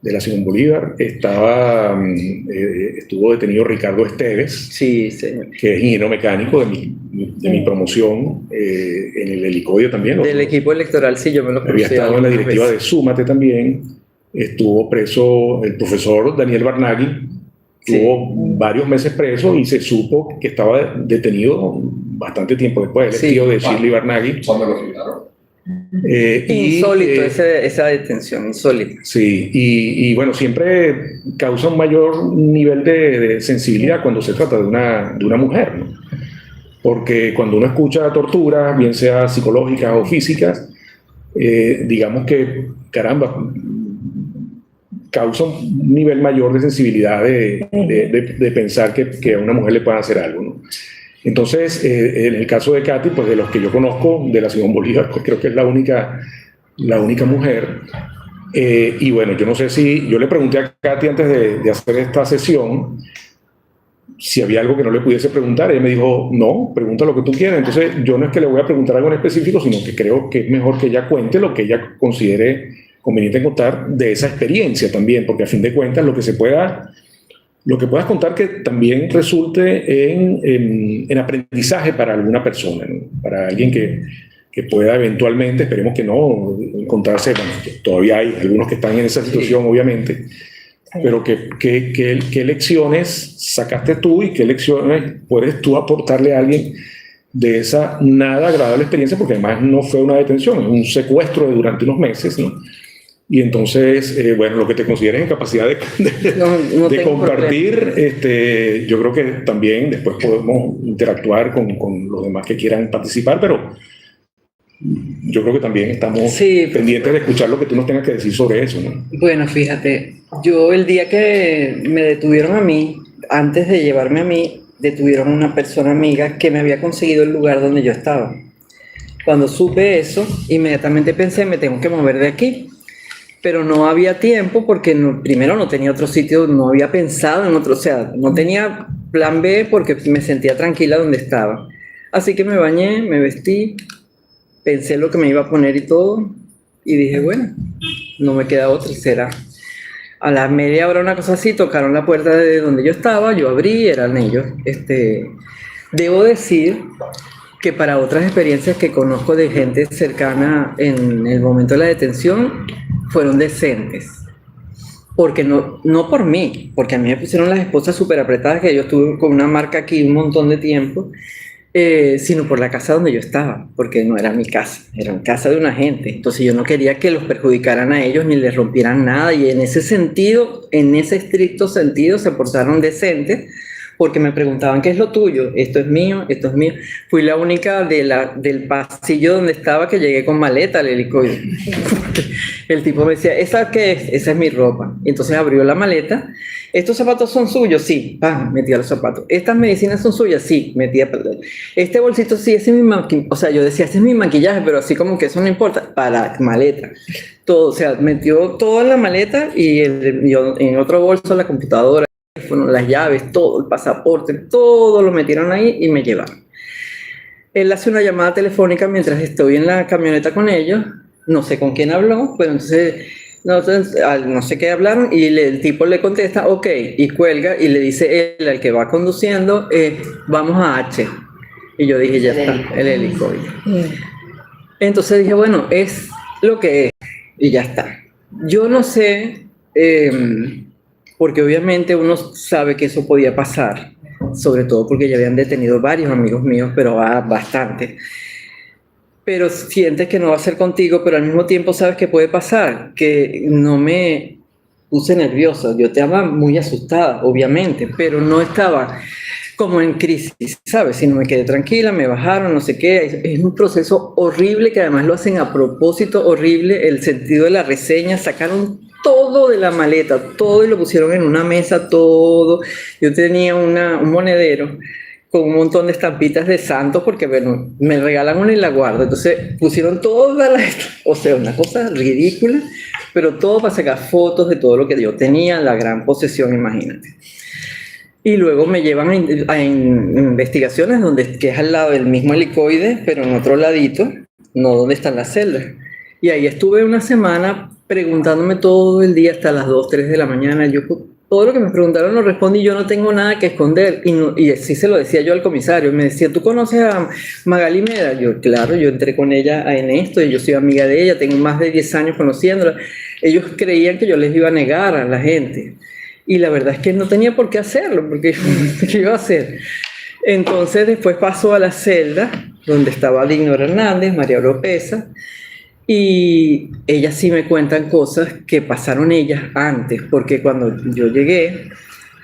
De la Simón Bolívar. Estuvo detenido Ricardo Esteves, sí, señor, que es ingeniero mecánico de mi promoción en el helicoide también. Del equipo electoral, sí, yo me lo conocí. Había estado en la directiva de Súmate también. Estuvo preso el profesor Daniel Barnaghi. Estuvo varios meses preso y se supo que estaba detenido bastante tiempo después. Él es tío de Shirley Barnaghi. ¿Cuándo lo quitaron? Insólito esa detención, insólito. Sí, y bueno, siempre causa un mayor nivel de sensibilidad cuando se trata de una mujer, ¿no? Porque cuando uno escucha torturas, bien sea psicológicas o físicas, digamos que, caramba, causa un nivel mayor de sensibilidad de pensar que a una mujer le puedan hacer algo, ¿no? Entonces, en el caso de Katy, pues de los que yo conozco, de la Simón Bolívar, pues creo que es la única mujer. Y bueno, yo no sé si... Yo le pregunté a Katy antes de hacer esta sesión si había algo que no le pudiese preguntar. Ella me dijo, no, pregunta lo que tú quieras. Entonces, yo no es que le voy a preguntar algo en específico, sino que creo que es mejor que ella cuente lo que ella considere conveniente contar de esa experiencia también, porque a fin de cuentas lo que puedas contar que también resulte en aprendizaje para alguna persona, ¿no? Para alguien que pueda eventualmente, esperemos que no, encontrarse, bueno, que todavía hay algunos que están en esa situación, obviamente, pero qué lecciones sacaste tú y qué lecciones puedes tú aportarle a alguien de esa nada agradable experiencia, porque además no fue una detención, es un secuestro durante unos meses, ¿no? Y entonces, bueno, lo que te consideres en capacidad de compartir, yo creo que también después podemos interactuar con los demás que quieran participar, pero yo creo que también estamos pendientes de escuchar lo que tú nos tengas que decir sobre eso, ¿no? Bueno, fíjate, yo el día que me detuvieron a mí, antes de llevarme a mí, detuvieron a una persona amiga que me había conseguido el lugar donde yo estaba. Cuando supe eso, inmediatamente pensé, me tengo que mover de aquí. Pero no había tiempo porque primero no tenía otro sitio, no había pensado en otro, o sea, no tenía plan B porque me sentía tranquila donde estaba. Así que me bañé, me vestí, pensé lo que me iba a poner y todo, y dije, bueno, no me queda otra, será. A la media hora, una cosa así, tocaron la puerta de donde yo estaba, yo abrí, eran ellos. Debo decir que para otras experiencias que conozco de gente cercana en el momento de la detención, fueron decentes. Porque no por mí, porque a mí me pusieron las esposas súper apretadas, que yo estuve con una marca aquí un montón de tiempo, sino por la casa donde yo estaba, porque no era mi casa, era casa de una gente. Entonces yo no quería que los perjudicaran a ellos ni les rompieran nada, y en ese sentido, en ese estricto sentido, se portaron decentes, porque me preguntaban, ¿qué es lo tuyo? Esto es mío, esto es mío. Fui la única del pasillo donde estaba que llegué con maleta al helicoide. El tipo me decía, ¿esa qué es? Esa es mi ropa. Entonces abrió la maleta. ¿Estos zapatos son suyos? Sí. ¡Pam! Metía los zapatos. ¿Estas medicinas son suyas? Sí. Metía. Este bolsito, sí, ese es mi maquillaje. O sea, yo decía, ese es mi maquillaje, pero así como que eso no importa. Para maleta. Todo, o sea, metió todo en la maleta y yo, en otro bolso la computadora, las llaves, todo, el pasaporte, todo lo metieron ahí y me llevaron. Él hace una llamada telefónica mientras estoy en la camioneta con ellos, no sé con quién habló, pero entonces no sé qué hablaron y el tipo le contesta, ok, y cuelga y le dice él al que va conduciendo, vamos a H. Y yo dije, ya está, el helicoide. Entonces dije, bueno, es lo que es y ya está. Yo no sé... porque obviamente uno sabe que eso podía pasar, sobre todo porque ya habían detenido varios amigos míos, pero bastante. Pero sientes que no va a ser contigo, pero al mismo tiempo sabes que puede pasar, que no me puse nerviosa. Yo estaba muy asustada, obviamente, pero no estaba como en crisis, ¿sabes? Sino me quedé tranquila, me bajaron, no sé qué. Es un proceso horrible que además lo hacen a propósito, horrible. El sentido de la reseña, sacaron todo de la maleta, todo, y lo pusieron en una mesa, todo. Yo tenía un monedero con un montón de estampitas de santos, porque bueno, me regalan una y la guardo. Entonces pusieron todas las, o sea, una cosa ridícula, pero todo para sacar fotos de todo lo que yo tenía, la gran posesión, imagínate. Y luego me llevan a investigaciones que es al lado del mismo helicoide, pero en otro ladito, no donde están las celdas. Y ahí estuve una semana preguntándome todo el día hasta las 2, 3 de la mañana. Yo todo lo que me preguntaron lo respondí, yo no tengo nada que esconder. Y así se lo decía yo al comisario. Me decía, ¿tú conoces a Magali Meda? Yo, claro, yo entré con ella en esto y yo soy amiga de ella, tengo más de 10 años conociéndola. Ellos creían que yo les iba a negar a la gente. Y la verdad es que no tenía por qué hacerlo, porque ¿qué iba a hacer? Entonces después pasó a la celda, donde estaba Dignora Hernández, María Oropesa, y ellas sí me cuentan cosas que pasaron ellas antes, porque cuando yo llegué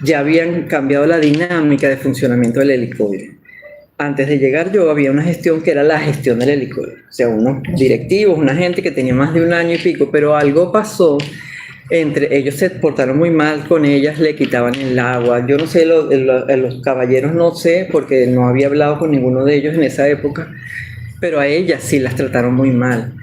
ya habían cambiado la dinámica de funcionamiento del helicoide. Antes de llegar yo había una gestión que era la gestión del helicoide, o sea, unos directivos, una gente que tenía más de 1 año y pico, pero algo pasó. Entre ellos se portaron muy mal con ellas, le quitaban el agua. Yo no sé, los caballeros no sé, porque no había hablado con ninguno de ellos en esa época, pero a ellas sí las trataron muy mal.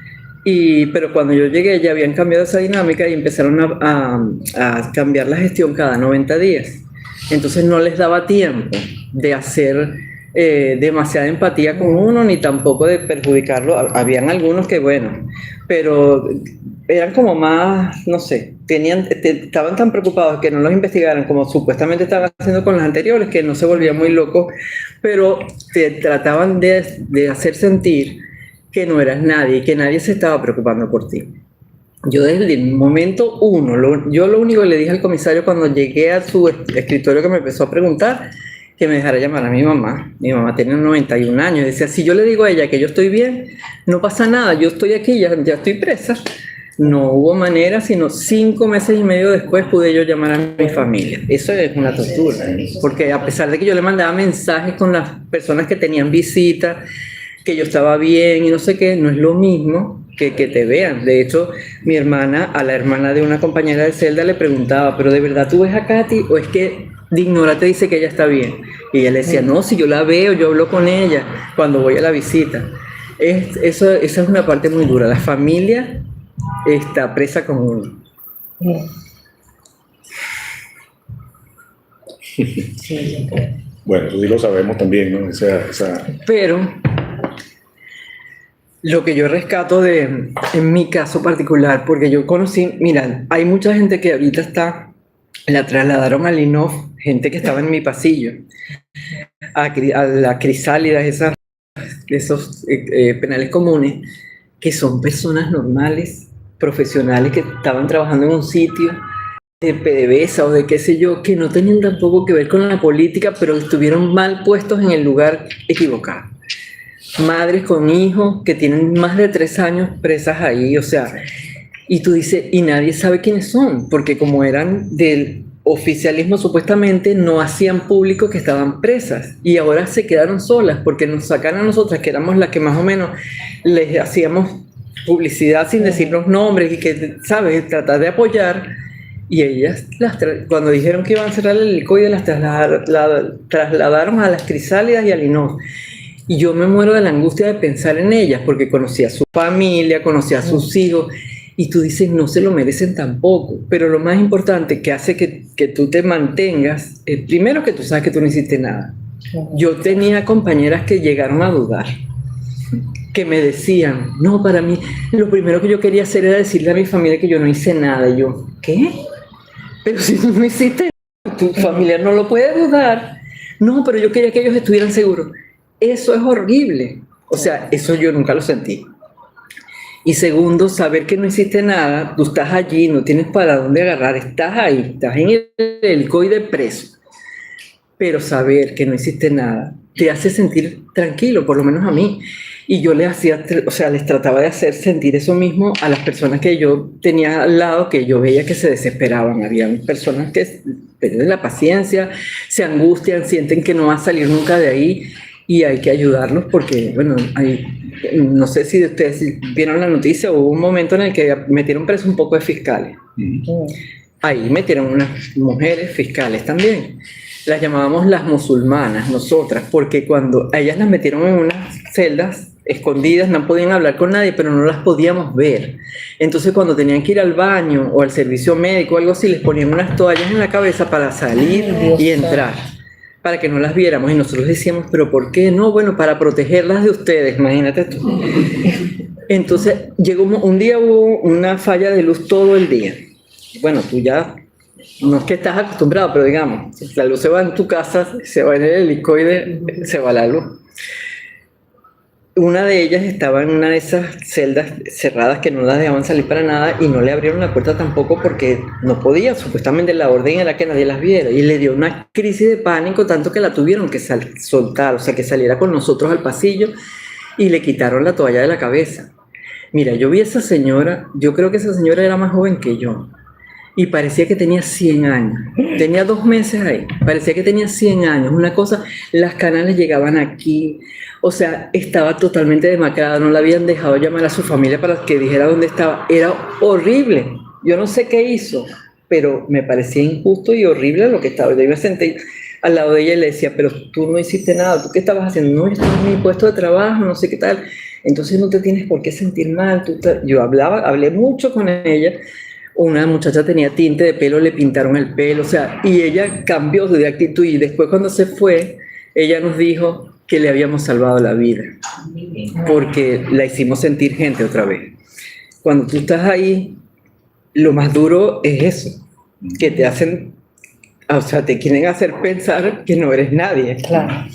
Pero cuando yo llegué ya habían cambiado esa dinámica y empezaron a cambiar la gestión cada 90 días. Entonces no les daba tiempo de hacer demasiada empatía con uno, ni tampoco de perjudicarlo. Habían algunos que, bueno, pero eran como más, no sé, estaban tan preocupados que no los investigaran como supuestamente estaban haciendo con los anteriores, que no se volvían muy locos, pero te trataban de hacer sentir que no eras nadie, que nadie se estaba preocupando por ti. Yo desde el momento uno, yo lo único que le dije al comisario cuando llegué a su escritorio, que me empezó a preguntar, que me dejara llamar a mi mamá. Mi mamá tenía 91 años. Decía, si yo le digo a ella que yo estoy bien, no pasa nada, yo estoy aquí, ya estoy presa. No hubo manera, sino 5 meses y medio después pude yo llamar a mi familia. Eso es una tortura, porque a pesar de que yo le mandaba mensajes con las personas que tenían visita, que yo estaba bien y no sé qué, no es lo mismo que te vean. De hecho, mi hermana, a la hermana de una compañera de celda le preguntaba, ¿pero de verdad tú ves a Katy o es que Dignora te dice que ella está bien? Y ella le decía, no, si yo la veo, yo hablo con ella cuando voy a la visita. Esa es una parte muy dura. La familia está presa con uno. Bueno, eso sí lo sabemos también, ¿no? Pero lo que yo rescato en mi caso particular, porque yo conocí, mira, hay mucha gente que ahorita la trasladaron al INOF, gente que estaba en mi pasillo. a la crisálida, esos penales comunes, que son personas normales, profesionales que estaban trabajando en un sitio de PDVSA o de qué sé yo, que no tenían tampoco que ver con la política, pero estuvieron mal puestos en el lugar equivocado. Madres con hijos que tienen más de 3 años presas ahí, o sea, y tú dices, y nadie sabe quiénes son, porque como eran del oficialismo supuestamente, no hacían público que estaban presas, y ahora se quedaron solas, porque nos sacan a nosotras, que éramos las que más o menos les hacíamos publicidad sin decir los nombres, y que, ¿sabes?, tratar de apoyar, y ellas, cuando dijeron que iban a cerrar el helicoide, las trasladaron a las Crisálidas y al INOS. Y yo me muero de la angustia de pensar en ellas, porque conocía a su familia, conocía a sus hijos, y tú dices, no se lo merecen tampoco. Pero lo más importante que hace que tú te mantengas, primero que tú sabes que tú no hiciste nada. Yo tenía compañeras que llegaron a dudar, que me decían, no, para mí, lo primero que yo quería hacer era decirle a mi familia que yo no hice nada. Y yo, ¿qué? Pero si tú no hiciste nada, tu familia no lo puede dudar. No, pero yo quería que ellos estuvieran seguros. Eso es horrible. O sea, eso yo nunca lo sentí. Y segundo, saber que no hiciste nada, tú estás allí, no tienes para dónde agarrar, estás ahí, estás en el helicoide preso. Pero saber que no hiciste nada te hace sentir tranquilo, por lo menos a mí. Y yo les trataba de hacer sentir eso mismo a las personas que yo tenía al lado, que yo veía que se desesperaban. Habían personas que pierden la paciencia, se angustian, sienten que no va a salir nunca de ahí. Y hay que ayudarlos porque, bueno, no sé si ustedes vieron la noticia, hubo un momento en el que metieron preso un poco de fiscales. Ahí metieron unas mujeres fiscales también. Las llamábamos las musulmanas, nosotras, porque cuando a ellas las metieron en unas celdas escondidas, no podían hablar con nadie, pero no las podíamos ver. Entonces, cuando tenían que ir al baño o al servicio médico o algo así, les ponían unas toallas en la cabeza para salir y entrar, para que no las viéramos. Y nosotros decíamos, ¿pero por qué? No, bueno, para protegerlas de ustedes, imagínate tú. Entonces, un día hubo una falla de luz todo el día. Bueno, tú ya, no es que estás acostumbrado, pero digamos, la luz se va en tu casa, se va en el helicoide, se va la luz. Una de ellas estaba en una de esas celdas cerradas que no las dejaban salir para nada y no le abrieron la puerta tampoco porque no podía. Supuestamente la orden era que nadie las viera y le dio una crisis de pánico tanto que la tuvieron que soltar, o sea, que saliera con nosotros al pasillo y le quitaron la toalla de la cabeza. Mira, yo vi a esa señora, yo creo que esa señora era más joven que yo y parecía que tenía 100 años. Tenía 2 meses ahí, parecía que tenía 100 años. Una cosa, las canas le llegaban aquí. O sea, estaba totalmente demacrada, no la habían dejado llamar a su familia para que dijera dónde estaba. Era horrible. Yo no sé qué hizo, pero me parecía injusto y horrible lo que estaba. Yo me senté al lado de ella y le decía, pero tú no hiciste nada, ¿tú qué estabas haciendo? No, yo estaba en mi puesto de trabajo, no sé qué tal. Entonces no te tienes por qué sentir mal. Yo hablé mucho con ella. Una muchacha tenía tinte de pelo, le pintaron el pelo, o sea, y ella cambió de actitud y después cuando se fue, ella nos dijo que le habíamos salvado la vida, porque la hicimos sentir gente otra vez. Cuando tú estás ahí, lo más duro es eso, que te hacen, o sea, te quieren hacer pensar que no eres nadie. Claro,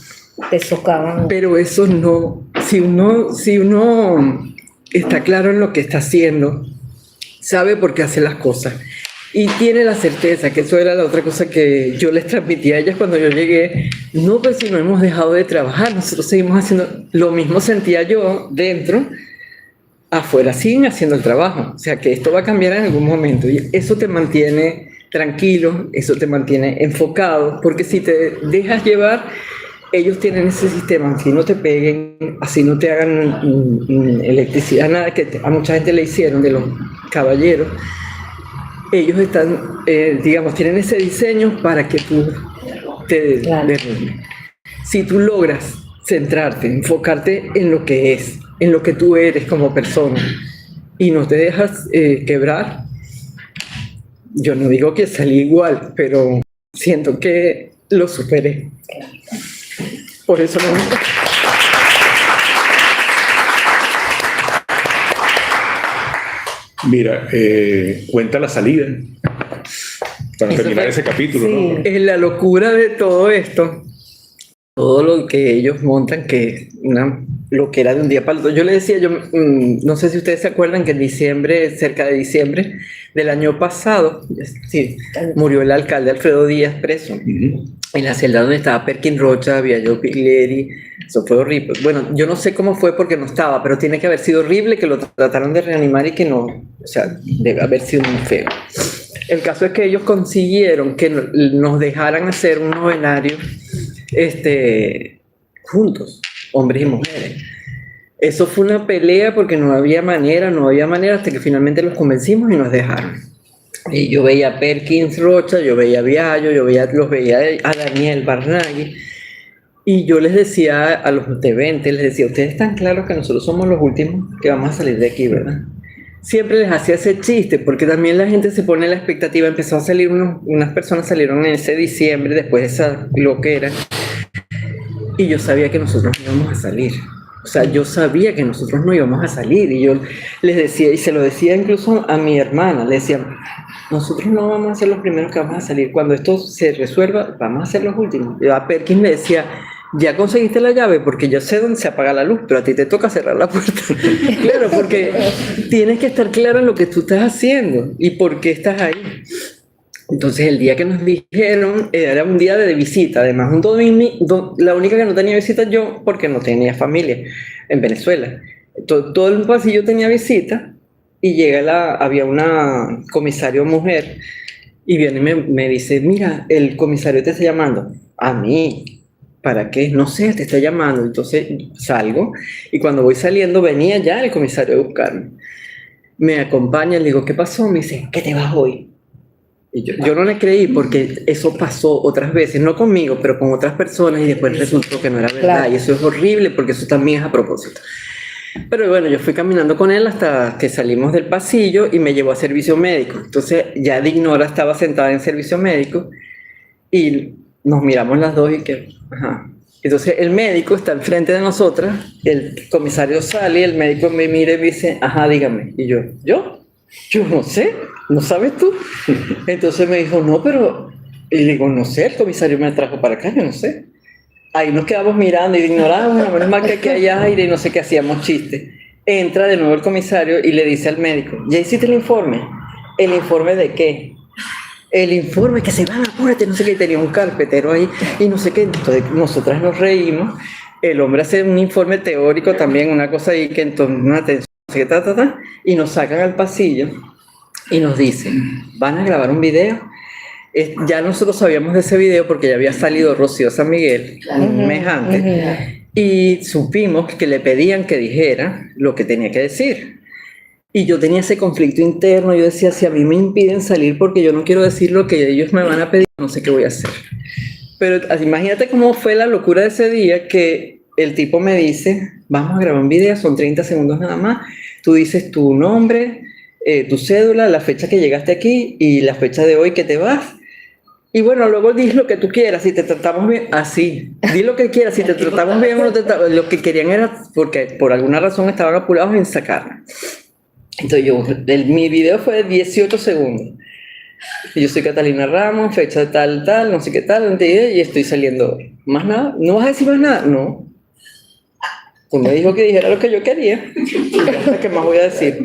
te socavan. Pero eso no, si uno está claro en lo que está haciendo, sabe por qué hace las cosas y tiene la certeza, que eso era la otra cosa que yo les transmití a ellas cuando yo llegué, no, pues si no hemos dejado de trabajar, nosotros seguimos haciendo lo mismo. Sentía yo dentro, afuera siguen haciendo el trabajo, o sea que esto va a cambiar en algún momento y eso te mantiene tranquilo, eso te mantiene enfocado, porque si te dejas llevar, ellos tienen ese sistema, así no te peguen, así no te hagan electricidad, nada, que a mucha gente le hicieron de los caballeros. Ellos están, digamos, tienen ese diseño para que tú te derrumbes. Si tú logras centrarte, enfocarte en lo que es, en lo que tú eres como persona, y no te dejas quebrar, yo no digo que salí igual, pero siento que lo superé. Por eso no. Mira, cuenta la salida para terminar ese capítulo, sí, ¿no? Es la locura de todo esto. todo lo que ellos montan, que es lo que era de un día para el otro. Yo le decía, no sé si ustedes se acuerdan que en diciembre, cerca de diciembre del año pasado, sí, murió el alcalde Alfredo Díaz preso. En la celda donde estaba Perkin Rocha, había Joe Pigleri. Eso fue horrible. Bueno, yo no sé cómo fue porque no estaba, pero tiene que haber sido horrible que lo trataron de reanimar y que no, o sea, debe haber sido muy feo. El caso es que ellos consiguieron que nos dejaran hacer un novenario juntos, hombres y mujeres. Eso fue una pelea porque no había manera, hasta que finalmente los convencimos y nos dejaron. Y yo veía a Perkins Rocha, yo veía a Viallo, los veía a Daniel Barnaghi, y yo les decía a los de 20, les decía, ustedes están claros que nosotros somos los últimos que vamos a salir de aquí, ¿verdad? Siempre les hacía ese chiste, porque también la gente se pone la expectativa. Empezó a salir unas personas salieron en ese diciembre, después de esa loquera, y yo sabía que nosotros no íbamos a salir. O sea, yo sabía que nosotros no íbamos a salir, y yo les decía, y se lo decía incluso a mi hermana, le decía, nosotros no vamos a ser los primeros que vamos a salir, cuando esto se resuelva, vamos a ser los últimos. Yo a Perkins le decía, ya conseguiste la llave, porque yo sé dónde se apaga la luz, pero a ti te toca cerrar la puerta. Claro, porque tienes que estar claro en lo que tú estás haciendo y por qué estás ahí. Entonces el día que nos dijeron era un día de visita, además un domingo, la única que no tenía visita yo, porque no tenía familia en Venezuela. Todo el pasillo tenía visita, y había una comisario mujer, y viene y me dice, mira, el comisario te está llamando. A mí. ¿Para qué? No sé, te está llamando. Entonces salgo, y cuando voy saliendo venía ya el comisario a buscarme. Me acompaña, le digo, ¿qué pasó? Me dice, ¿qué te vas hoy? Y yo no le creí, porque eso pasó otras veces, no conmigo, pero con otras personas, y después resultó que no era verdad. Claro. Y eso es horrible, porque eso también es a propósito. Pero bueno, yo fui caminando con él hasta que salimos del pasillo y me llevó a servicio médico. Entonces ya Dignora estaba sentada en servicio médico y nos miramos las dos y que, ajá. Entonces el médico está al frente de nosotras, el comisario sale y el médico me mira y me dice, ajá, dígame. Y yo no sé, ¿no sabes tú? Entonces me dijo, no, pero, y le digo, no sé, el comisario me trajo para acá, yo no sé. Ahí nos quedamos mirando y ignoramos, bueno, menos mal que aquí hay aire y no sé qué, hacíamos chistes. Entra de nuevo el comisario y le dice al médico, ¿ya hiciste el informe? ¿El informe de qué? El informe, que se van, apúrate, no sé qué, tenía un carpetero ahí y no sé qué. Entonces nosotras nos reímos, el hombre hace un informe teórico también, una cosa ahí que entonces una atención, no sé qué, y nos sacan al pasillo y nos dicen, ¿van a grabar un video? Ya nosotros sabíamos de ese video porque ya había salido Rocío San Miguel un mes antes, y supimos que le pedían que dijera lo que tenía que decir. Y yo tenía ese conflicto interno, yo decía, si a mí me impiden salir porque yo no quiero decir lo que ellos me van a pedir, no sé qué voy a hacer. Pero imagínate cómo fue la locura de ese día, que el tipo me dice, vamos a grabar un video, son 30 segundos nada más, tú dices tu nombre, tu cédula, la fecha que llegaste aquí y la fecha de hoy que te vas. Y bueno, luego di lo que tú quieras, si te tratamos bien, así, di lo que quieras, si te tratamos bien o no te tratamos, lo que querían era, porque por alguna razón estaban apurados en sacarla. Entonces mi video fue de 18 segundos. Yo soy Catalina Ramos, fecha tal, no sé qué tal, y estoy saliendo. ¿Más nada? ¿No vas a decir más nada? No. Pues me dijo que dijera lo que yo quería. ¿Qué más voy a decir?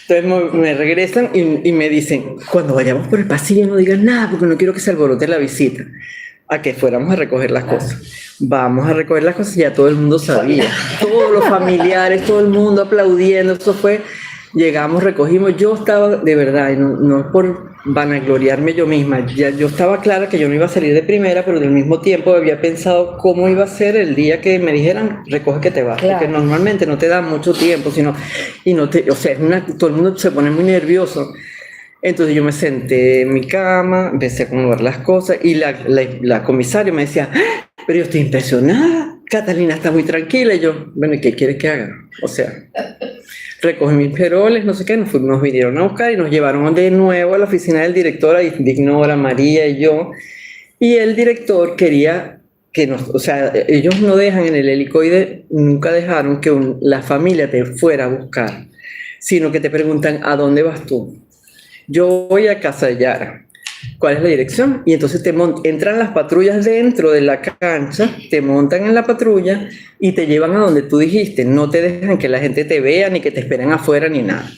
Entonces me regresan y me dicen, cuando vayamos por el pasillo no digas nada porque no quiero que se alborote la visita. A que fuéramos a recoger las cosas. Vamos a recoger las cosas, ya todo el mundo sabía. Todos los familiares, todo el mundo aplaudiendo, eso fue... Llegamos, recogimos, yo estaba de verdad, y no por vanagloriarme yo misma, yo estaba clara que yo no iba a salir de primera, pero al mismo tiempo había pensado cómo iba a ser el día que me dijeran, recoge que te vas, claro. Porque normalmente no te dan mucho tiempo, o sea, todo el mundo se pone muy nervioso. Entonces yo me senté en mi cama, empecé a acomodar las cosas, y la comisaria me decía, pero yo estoy impresionada, Catalina está muy tranquila, y yo, bueno, ¿y qué quieres que haga? O sea... Recogí mis peroles, no sé qué, nos vinieron a buscar y nos llevaron de nuevo a la oficina del director, a Dignora, María y yo. Y el director quería que o sea, ellos no dejan en el helicoide, nunca dejaron que la familia te fuera a buscar, sino que te preguntan, ¿a dónde vas tú? Yo voy a Casa de Yara. ¿cuál es la dirección? Y entonces entran las patrullas dentro de la cancha, te montan en la patrulla y te llevan a donde tú dijiste. No te dejan que la gente te vea, ni que te esperen afuera, ni nada.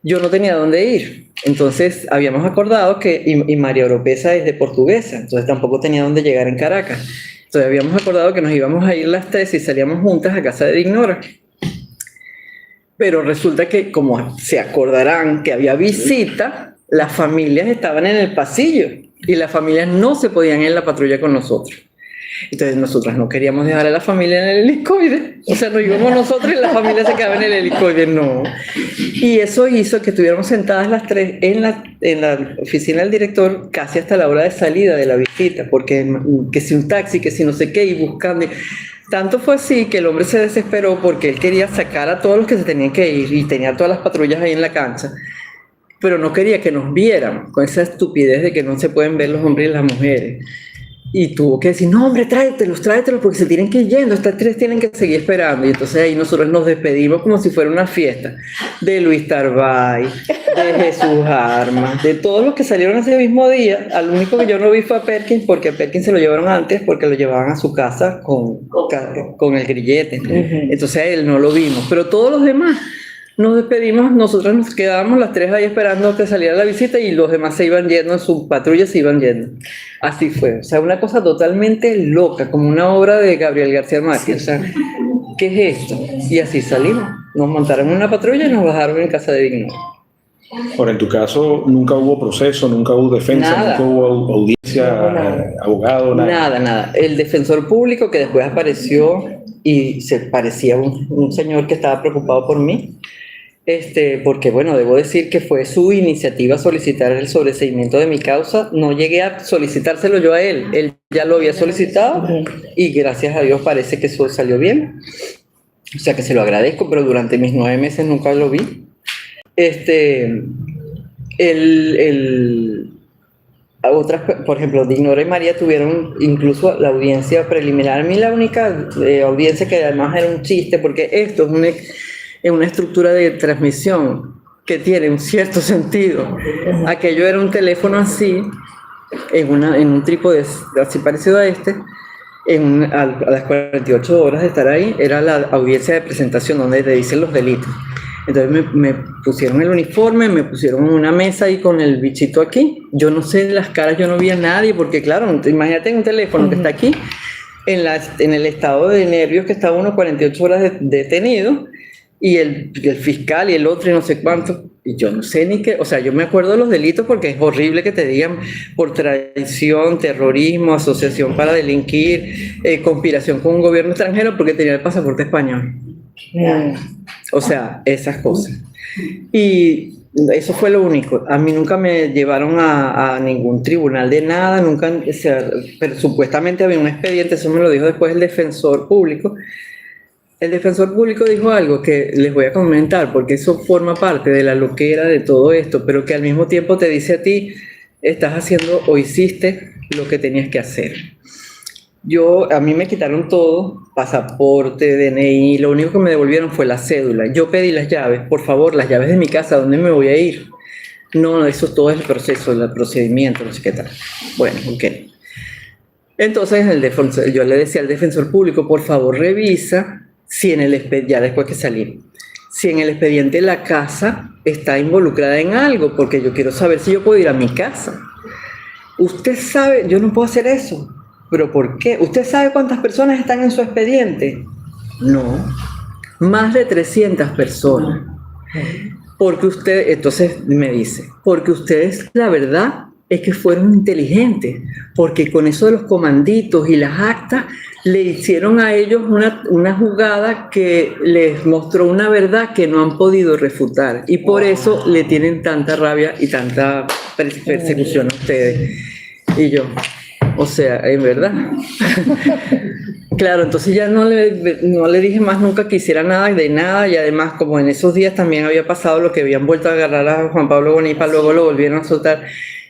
Yo no tenía dónde ir. Entonces habíamos acordado que, y María Oropesa es de Portuguesa, entonces tampoco tenía dónde llegar en Caracas. Entonces habíamos acordado que nos íbamos a ir las tres y salíamos juntas a casa de Dignora. Pero resulta que, como se acordarán que había visita, las familias estaban en el pasillo y las familias no se podían ir en la patrulla con nosotros. Entonces nosotras no queríamos dejar a la familia en el helicoide, o sea, nos íbamos nosotros y la familia se quedaba en el helicoide, no. Y eso hizo que estuviéramos sentadas las tres en la oficina del director casi hasta la hora de salida de la visita, porque que si un taxi, que si no sé qué, y buscando. Tanto fue así que el hombre se desesperó porque él quería sacar a todos los que se tenían que ir y tenía todas las patrullas ahí en la cancha, pero no quería que nos vieran con esa estupidez de que no se pueden ver los hombres y las mujeres. Y tuvo que decir, no hombre, tráetelos, porque se tienen que ir yendo, estas tres tienen que seguir esperando. Y entonces ahí nosotros nos despedimos como si fuera una fiesta de Luis Tarbay, de Jesús Armas, de todos los que salieron ese mismo día. Al único que yo no vi fue a Perkins, porque a Perkins se lo llevaron antes, porque lo llevaban a su casa con el grillete. Entonces a él no lo vimos, pero todos los demás nos despedimos, nosotros nos quedábamos las tres ahí esperando que saliera la visita y los demás se iban yendo, en sus patrullas se iban yendo. Así fue, o sea, una cosa totalmente loca, como una obra de Gabriel García Márquez. O sea, ¿qué es esto? Y así salimos, nos montaron en una patrulla y nos bajaron en casa de Dignora. Ahora, en tu caso, nunca hubo proceso, nunca hubo defensa, nada. Nunca hubo audiencia, abogado, nada. Nada. El defensor público que después apareció y se parecía un señor que estaba preocupado por mí. Porque bueno, debo decir que fue su iniciativa solicitar el sobreseimiento de mi causa. No llegué a solicitárselo yo a él ya lo había solicitado y gracias a Dios parece que eso salió bien, o sea que se lo agradezco, pero durante mis 9 meses nunca lo vi. Otras, por ejemplo, Dignora y María tuvieron incluso la audiencia preliminar. A mí la única audiencia que además era un chiste, porque esto es una estructura de transmisión que tiene un cierto sentido. Aquello era un teléfono así, en un trípode así parecido a este, a las 48 horas de estar ahí, era la audiencia de presentación donde te dicen los delitos. Entonces me pusieron el uniforme, me pusieron una mesa ahí con el bichito aquí. Yo no sé las caras, yo no vi a nadie, porque claro, imagínate un teléfono que está aquí, en el estado de nervios que está uno 48 horas detenido, y el fiscal y el otro y no sé cuánto, y yo no sé ni qué, o sea, yo me acuerdo de los delitos porque es horrible que te digan por traición, terrorismo, asociación para delinquir, conspiración con un gobierno extranjero porque tenía el pasaporte español. O sea, esas cosas. Y eso fue lo único. A mí nunca me llevaron a ningún tribunal de nada, nunca, o sea, pero supuestamente había un expediente, eso me lo dijo después el defensor público. El defensor público dijo algo que les voy a comentar porque eso forma parte de la loquera de todo esto, pero que al mismo tiempo te dice a ti, estás haciendo o hiciste lo que tenías que hacer. A mí me quitaron todo, pasaporte, DNI, lo único que me devolvieron fue la cédula. Yo pedí las llaves, por favor, las llaves de mi casa, ¿a dónde me voy a ir? No, eso todo es el proceso, el procedimiento, no sé qué tal. Bueno, ok. Entonces yo le decía al defensor público, por favor, revisa si en el expediente, ya después que salí, si en el expediente la casa está involucrada en algo, porque yo quiero saber si yo puedo ir a mi casa. Usted sabe, yo no puedo hacer eso. ¿Pero por qué? ¿Usted sabe cuántas personas están en su expediente? No, más de 300 personas. Porque usted, entonces me dice, porque ustedes, la verdad, es que fueron inteligentes, porque con eso de los comanditos y las actas, le hicieron a ellos una jugada que les mostró una verdad que no han podido refutar, y por eso le tienen tanta rabia y tanta persecución a ustedes. Y yo, o sea, en verdad. Claro, entonces ya no le dije más nunca que hiciera nada de nada, y además como en esos días también había pasado lo que habían vuelto a agarrar a Juan Pablo Bonipa, luego lo volvieron a soltar.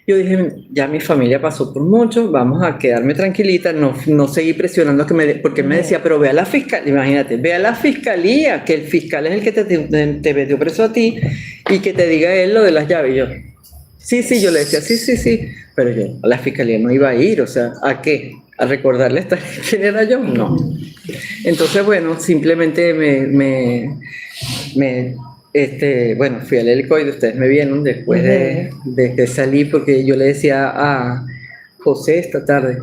Yo dije, ya mi familia pasó por mucho, vamos a quedarme tranquilita, no seguir presionando porque él me decía, pero ve a la fiscalía, imagínate, ve a la fiscalía, que el fiscal es el que te metió preso a ti y que te diga él lo de las llaves. Y yo, Sí, sí, yo le decía, sí, sí, sí, pero yo a la fiscalía no iba a ir, o sea, ¿a qué? ¿A recordarle esta quién era yo? No. Entonces, bueno, simplemente bueno, fui al helicoide, ustedes me vieron después de que salí, porque yo le decía a José esta tarde,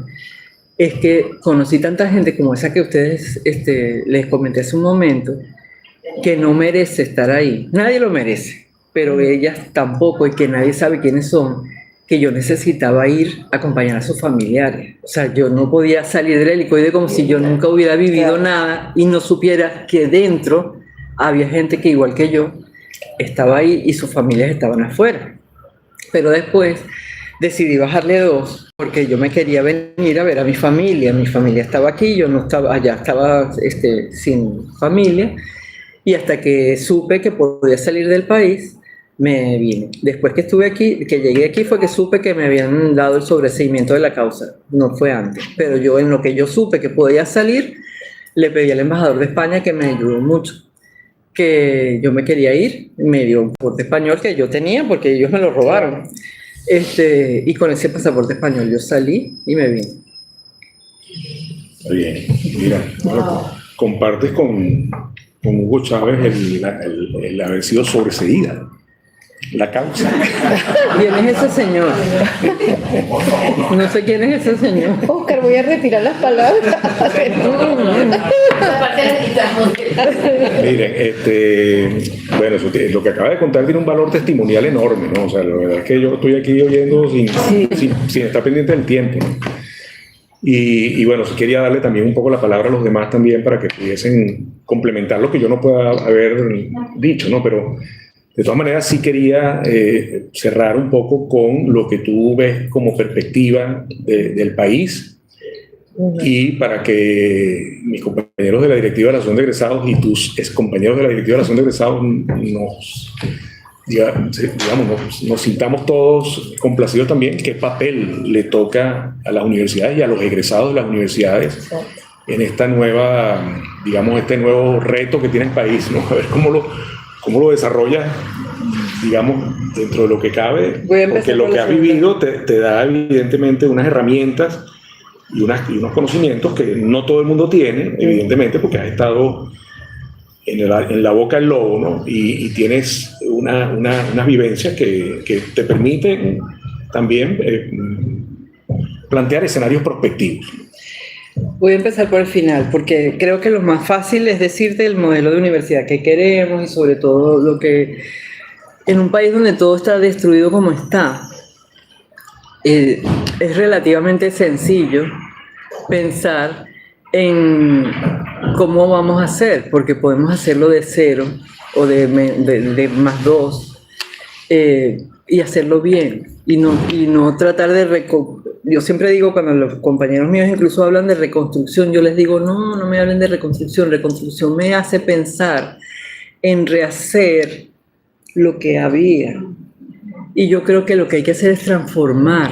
es que conocí tanta gente como esa que ustedes les comenté hace un momento, que no merece estar ahí. Nadie lo merece, pero ellas tampoco, y que nadie sabe quiénes son, que yo necesitaba ir a acompañar a sus familiares. O sea, yo no podía salir del helicoide como si yo nunca hubiera vivido nada y no supiera que dentro había gente que igual que yo estaba ahí y sus familias estaban afuera. Pero después decidí bajarle 2 porque yo me quería venir a ver a mi familia. Mi familia estaba aquí, yo no estaba allá, estaba sin familia. Y hasta que supe que podía salir del país, me vine. Después que estuve aquí, que llegué aquí, fue que supe que me habían dado el sobreseimiento de la causa. No fue antes. Pero yo, en lo que yo supe que podía salir, le pedí al embajador de España, que me ayudó mucho, que yo me quería ir. Me dio un pasaporte español que yo tenía, porque ellos me lo robaron. Y con ese pasaporte español yo salí y me vine. Está bien. Mira, bueno, compartes con Hugo Chávez el haber sido sobreseída, la causa. ¿Quién es ese señor? No sé quién es ese señor. Oscar, voy a retirar las palabras. Miren, bueno, lo que acaba de contar tiene un valor testimonial enorme, ¿no? O sea, la verdad es que yo estoy aquí oyendo sin estar pendiente del tiempo, ¿no? Y bueno, quería darle también un poco la palabra a los demás también para que pudiesen complementar lo que yo no pueda haber dicho, ¿no? Pero de todas maneras sí quería cerrar un poco con lo que tú ves como perspectiva del país, y para que mis compañeros de la Directiva de Relación de Egresados y tus excompañeros de la Directiva de Relación de Egresados nos sintamos todos complacidos también, qué papel le toca a las universidades y a los egresados de las universidades en esta nueva, digamos, este nuevo reto que tiene el país, ¿no? A ver cómo lo desarrolla, digamos, dentro de lo que cabe, porque lo que has vivido te da evidentemente unas herramientas y unos conocimientos que no todo el mundo tiene, evidentemente, porque has estado en la boca del lobo, ¿no? Y tienes unas vivencias que te permiten también plantear escenarios prospectivos. Voy a empezar por el final, porque creo que lo más fácil es decirte el modelo de universidad que queremos y sobre todo lo que en un país donde todo está destruido como está, es relativamente sencillo pensar en cómo vamos a hacer, porque podemos hacerlo de 0 o de +2 y hacerlo bien y no tratar de yo siempre digo, cuando los compañeros míos incluso hablan de reconstrucción, yo les digo no me hablen de reconstrucción me hace pensar en rehacer lo que había, y yo creo que lo que hay que hacer es transformar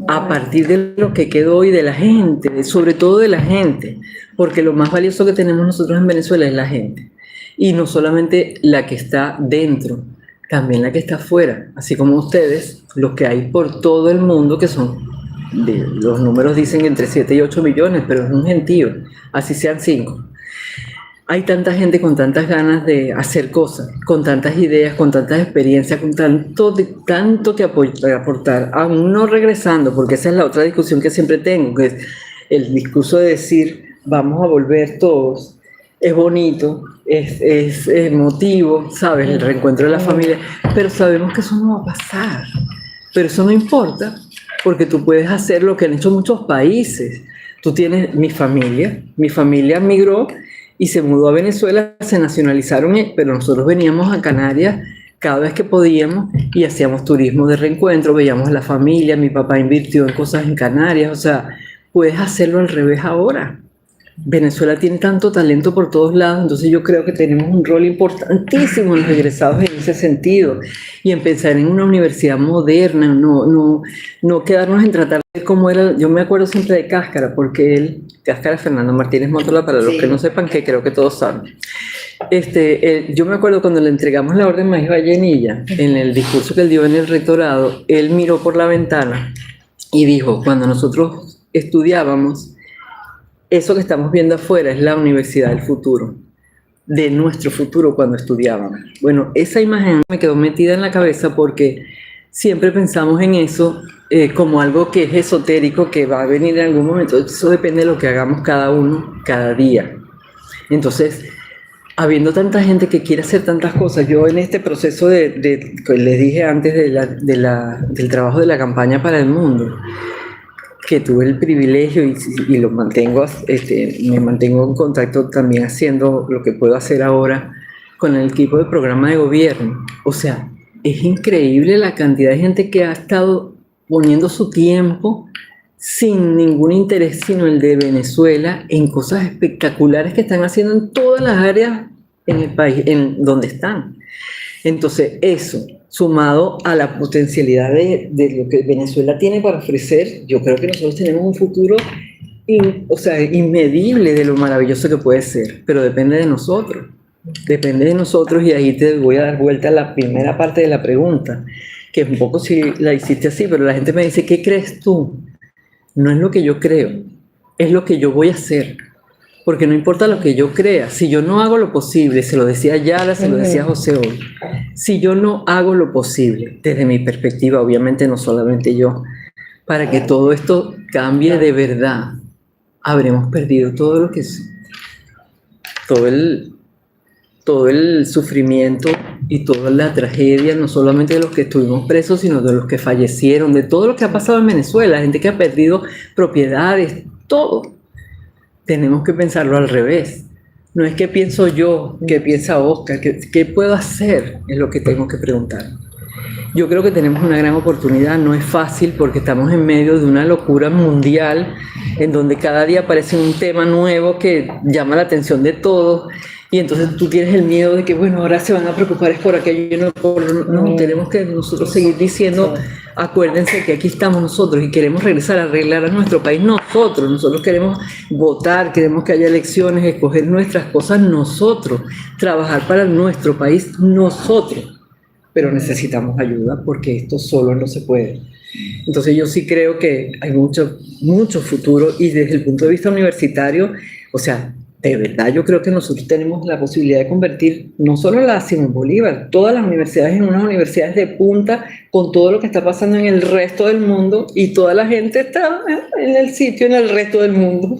a partir de lo que quedó y de la gente, sobre todo de la gente, porque lo más valioso que tenemos nosotros en Venezuela es la gente, y no solamente la que está dentro, también la que está afuera, así como ustedes, los que hay por todo el mundo, que son, los números dicen entre 7 y 8 millones, pero es un gentío, así sean 5. Hay tanta gente con tantas ganas de hacer cosas, con tantas ideas, con tantas experiencias, con tanto que aportar, aún no regresando, porque esa es la otra discusión que siempre tengo, que es el discurso de decir, vamos a volver todos, es bonito, es emotivo, ¿sabes? El reencuentro de la familia, pero sabemos que eso no va a pasar, pero eso no importa, porque tú puedes hacer lo que han hecho muchos países. Tú tienes mi familia migró y se mudó a Venezuela, se nacionalizaron, pero nosotros veníamos a Canarias cada vez que podíamos y hacíamos turismo de reencuentro, veíamos a la familia, mi papá invirtió en cosas en Canarias, o sea, puedes hacerlo al revés ahora. Venezuela tiene tanto talento por todos lados, entonces yo creo que tenemos un rol importantísimo en los egresados en ese sentido y en pensar en una universidad moderna, no quedarnos en tratar de cómo era. Yo me acuerdo siempre de Cáscara, porque Cáscara Fernando Martínez Mótola, para los que no sepan, que creo que todos saben. Yo me acuerdo cuando le entregamos la Orden Maíz Vallenilla, en el discurso que él dio en el rectorado, él miró por la ventana y dijo, cuando nosotros estudiábamos, eso que estamos viendo afuera es la universidad del futuro, de nuestro futuro cuando estudiábamos. Bueno, esa imagen me quedó metida en la cabeza porque siempre pensamos en eso como algo que es esotérico, que va a venir en algún momento. Eso depende de lo que hagamos cada uno, cada día. Entonces, habiendo tanta gente que quiere hacer tantas cosas, yo en este proceso que les dije antes del trabajo de la campaña para el mundo, que tuve el privilegio y lo mantengo, me mantengo en contacto también haciendo lo que puedo hacer ahora con el equipo de programa de gobierno. O sea, es increíble la cantidad de gente que ha estado poniendo su tiempo sin ningún interés sino el de Venezuela en cosas espectaculares que están haciendo en todas las áreas en el país, en donde están. Entonces, eso, sumado a la potencialidad de lo que Venezuela tiene para ofrecer, yo creo que nosotros tenemos un futuro inmedible de lo maravilloso que puede ser, pero depende de nosotros. Depende de nosotros, y ahí te voy a dar vuelta a la primera parte de la pregunta, que un poco sí la hiciste así, pero la gente me dice, ¿qué crees tú? No es lo que yo creo, es lo que yo voy a hacer. Porque no importa lo que yo crea, si yo no hago lo posible, se lo decía Yara, se lo decía José hoy, si yo no hago lo posible, desde mi perspectiva, obviamente no solamente yo, para que todo esto cambie de verdad, habremos perdido todo lo que es, todo el sufrimiento y toda la tragedia, no solamente de los que estuvimos presos, sino de los que fallecieron, de todo lo que ha pasado en Venezuela, gente que ha perdido propiedades, todo. Tenemos que pensarlo al revés. No es qué pienso yo, qué piensa Oscar, qué puedo hacer, es lo que tengo que preguntar. Yo creo que tenemos una gran oportunidad, no es fácil porque estamos en medio de una locura mundial en donde cada día aparece un tema nuevo que llama la atención de todos y entonces tú tienes el miedo de que, bueno, ahora se van a preocupar es por aquello, no, tenemos que nosotros seguir diciendo, acuérdense que aquí estamos nosotros y queremos regresar a arreglar a nuestro país nosotros queremos votar, queremos que haya elecciones, escoger nuestras cosas nosotros, trabajar para nuestro país nosotros, pero necesitamos ayuda porque esto solo no se puede. Entonces yo sí creo que hay mucho futuro y desde el punto de vista universitario, o sea, de verdad yo creo que nosotros tenemos la posibilidad de convertir no solo la Simón Bolívar, todas las universidades en unas universidades de punta con todo lo que está pasando en el resto del mundo y toda la gente está en el sitio en el resto del mundo.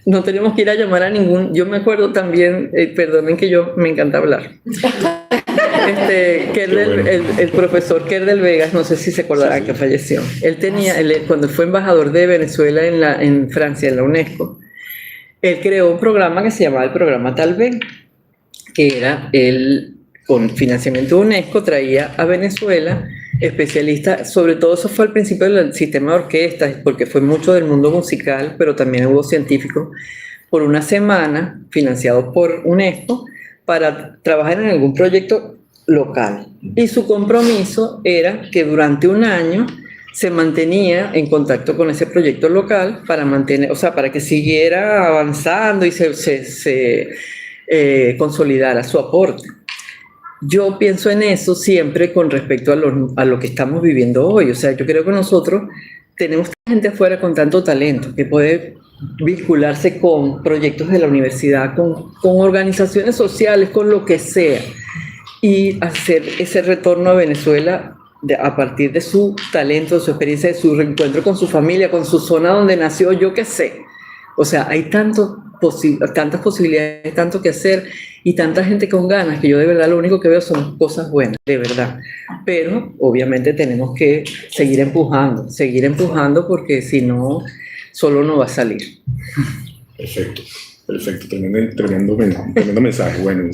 No tenemos que ir a llamar a ningún. Yo me acuerdo también, perdonen que yo me encanta hablar. El profesor Kerdel Vegas, no sé si se acordarán que falleció. Él tenía, cuando fue embajador de Venezuela en Francia, en la UNESCO, él creó un programa que se llamaba el programa Tal vez, que era él, con financiamiento de UNESCO, traía a Venezuela especialistas, sobre todo eso fue al principio del sistema de orquestas, porque fue mucho del mundo musical, pero también hubo científicos, por una semana, financiados por UNESCO, para trabajar en algún proyecto local. Y su compromiso era que durante un año se mantenía en contacto con ese proyecto local para mantener, o sea, para que siguiera avanzando y se consolidara su aporte. Yo pienso en eso siempre con respecto a lo que estamos viviendo hoy. O sea, yo creo que nosotros tenemos gente afuera con tanto talento que puede vincularse con proyectos de la universidad, con organizaciones sociales, con lo que sea, y hacer ese retorno a Venezuela a partir de su talento, de su experiencia, de su reencuentro con su familia, con su zona donde nació, yo qué sé. O sea, hay tantas posibilidades, tanto que hacer y tanta gente con ganas que yo de verdad lo único que veo son cosas buenas, de verdad. Pero obviamente tenemos que seguir empujando porque si no, solo no va a salir. Perfecto, tremendo mensaje. Bueno,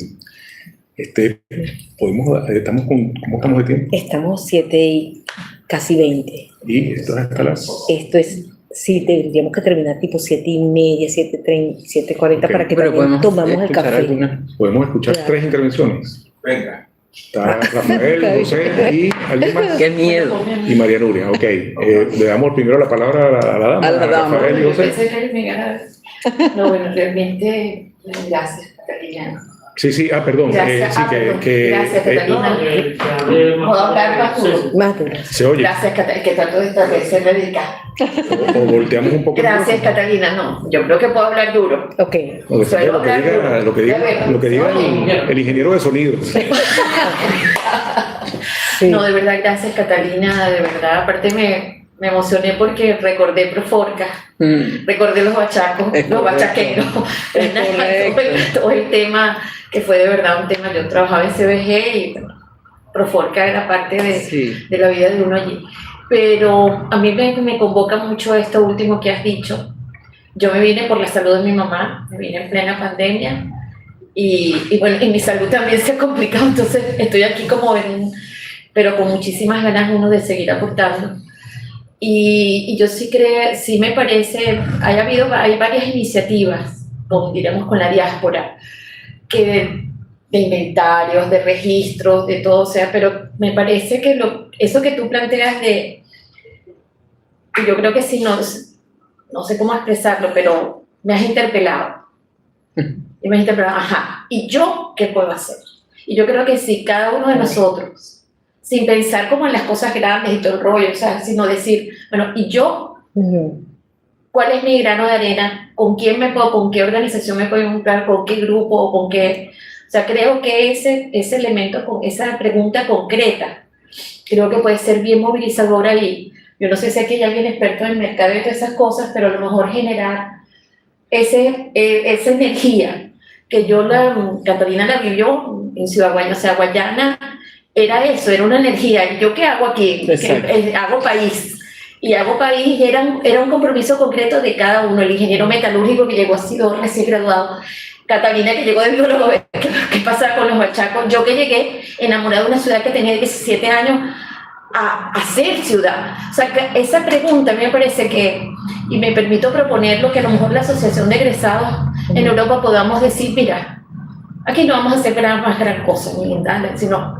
¿cómo estamos de tiempo? Estamos 7 y casi 20. ¿Y esto es hasta las...? Esto es Sí, tendríamos que terminar tipo 7:30, 7:30, 7:40 Ok, para que pero también podemos tomamos el escuchar café. algunas. Podemos escuchar Claro. 3 intervenciones. Venga. Está Rafael, José y alguien más. Qué miedo. Y María Nuria. Ok, le damos primero la palabra a la dama, A la dama. Rafael y Yo José. pensé que me ganara. No, bueno, realmente, gracias, Catalina. Sí, perdón. Gracias, Sí, perdón. que Gracias, Catalina. ¿Puedo hablar más duro? Más duro. se oye. Gracias, Catalina, que trato de establecer la dedicada. O volteamos un poco. el Gracias, micrófono. Catalina. No, yo creo que puedo hablar duro. Ok. Lo que Suelo hablar diga, duro. lo que diga, A ver, lo que diga oye. el ingeniero de sonido. Sí. No, de verdad, gracias, Catalina. De verdad, aparte me emocioné porque recordé Proforca. Recordé los bachacos, Es los correcto. bachaqueros, Es correcto. todo el tema, que fue de verdad un tema. Yo trabajaba en CBG y bueno, Proforca era parte Sí. de la vida de uno allí. Pero a mí me convoca mucho esto último que has dicho. Yo me vine por la salud de mi mamá, me vine en plena pandemia y bueno, y mi salud también se ha complicado, entonces estoy aquí como pero con muchísimas ganas uno de seguir aportando. Y yo sí creo, sí me parece, hay varias iniciativas, diremos con la diáspora, que de inventarios, de registros, de todo, o sea, pero me parece que eso que tú planteas que yo creo que sí, no sé cómo expresarlo, pero me has interpelado. Y me has interpelado, ajá, ¿y yo qué puedo hacer? Y yo creo que sí, cada uno de nosotros, sin pensar como en las cosas grandes y todo el rollo, o sea, sino decir, bueno, ¿y yo? Ujú. ¿Cuál es mi grano de arena? ¿Con qué organización me puedo involucrar? ¿Con qué grupo? ¿O con qué? O sea, creo que ese elemento, con esa pregunta concreta, creo que puede ser bien movilizadora y yo no sé si aquí hay alguien experto en mercado y todas esas cosas, pero a lo mejor generar esa energía que Catalina la vivió en Ciudad Guayana, o sea, Guayana era eso, era una energía. ¿Y yo qué hago aquí? Hago país. Y hago país, era un compromiso concreto de cada uno. El ingeniero metalúrgico que llegó, ha sido recién graduado. Catalina, que llegó de biólogo, ¿qué pasa con los bachacos? Yo que llegué enamorada de una ciudad que tenía 17 años a ser ciudad. O sea, que esa pregunta a mí me parece que, y me permito proponerlo, que a lo mejor la Asociación de Egresados en Europa podamos decir, mira, aquí no vamos a hacer más gran cosa, ni nada, sino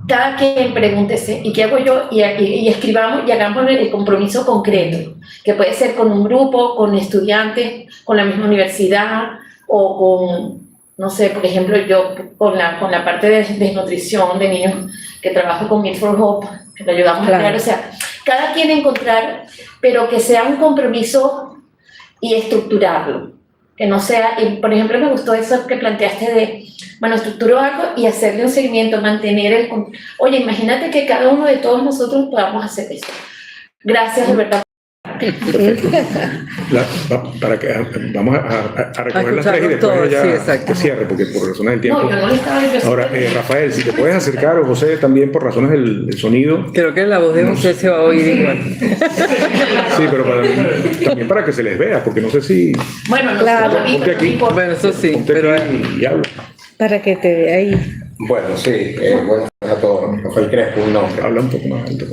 cada quien pregúntese, ¿y qué hago yo? Y escribamos y hagamos el compromiso concreto, que puede ser con un grupo, con estudiantes, con la misma universidad, o con, no sé, por ejemplo, yo con la parte de desnutrición de niños, que trabajo con Meal for Hope, que le ayudamos a crear, o sea, cada quien encontrar, pero que sea un compromiso y estructurarlo, que no sea, y por ejemplo me gustó eso que planteaste de, bueno, estructuro algo y hacerle un seguimiento, mantener oye, imagínate que cada uno de todos nosotros podamos hacer eso. Gracias, de verdad. Perfecto. Vamos a recoger las 3 y después todos, ya sí, exacto. cierre, porque por razones del tiempo. No, yo no le estaba diciendo. Ahora, Rafael, si te puedes acercar, o José, también por razones del sonido. Creo que la voz de José se va a oír igual. Sí, pero también para que se les vea, porque no sé si. Bueno, no Claro. sé, Ponte aquí. Bueno, eso sí, Ponte pero aquí y habla. Para que te vea ahí. Bueno, sí, buenas tardes a todos. Rafael Crespo, un nombre. Habla un poco más alto.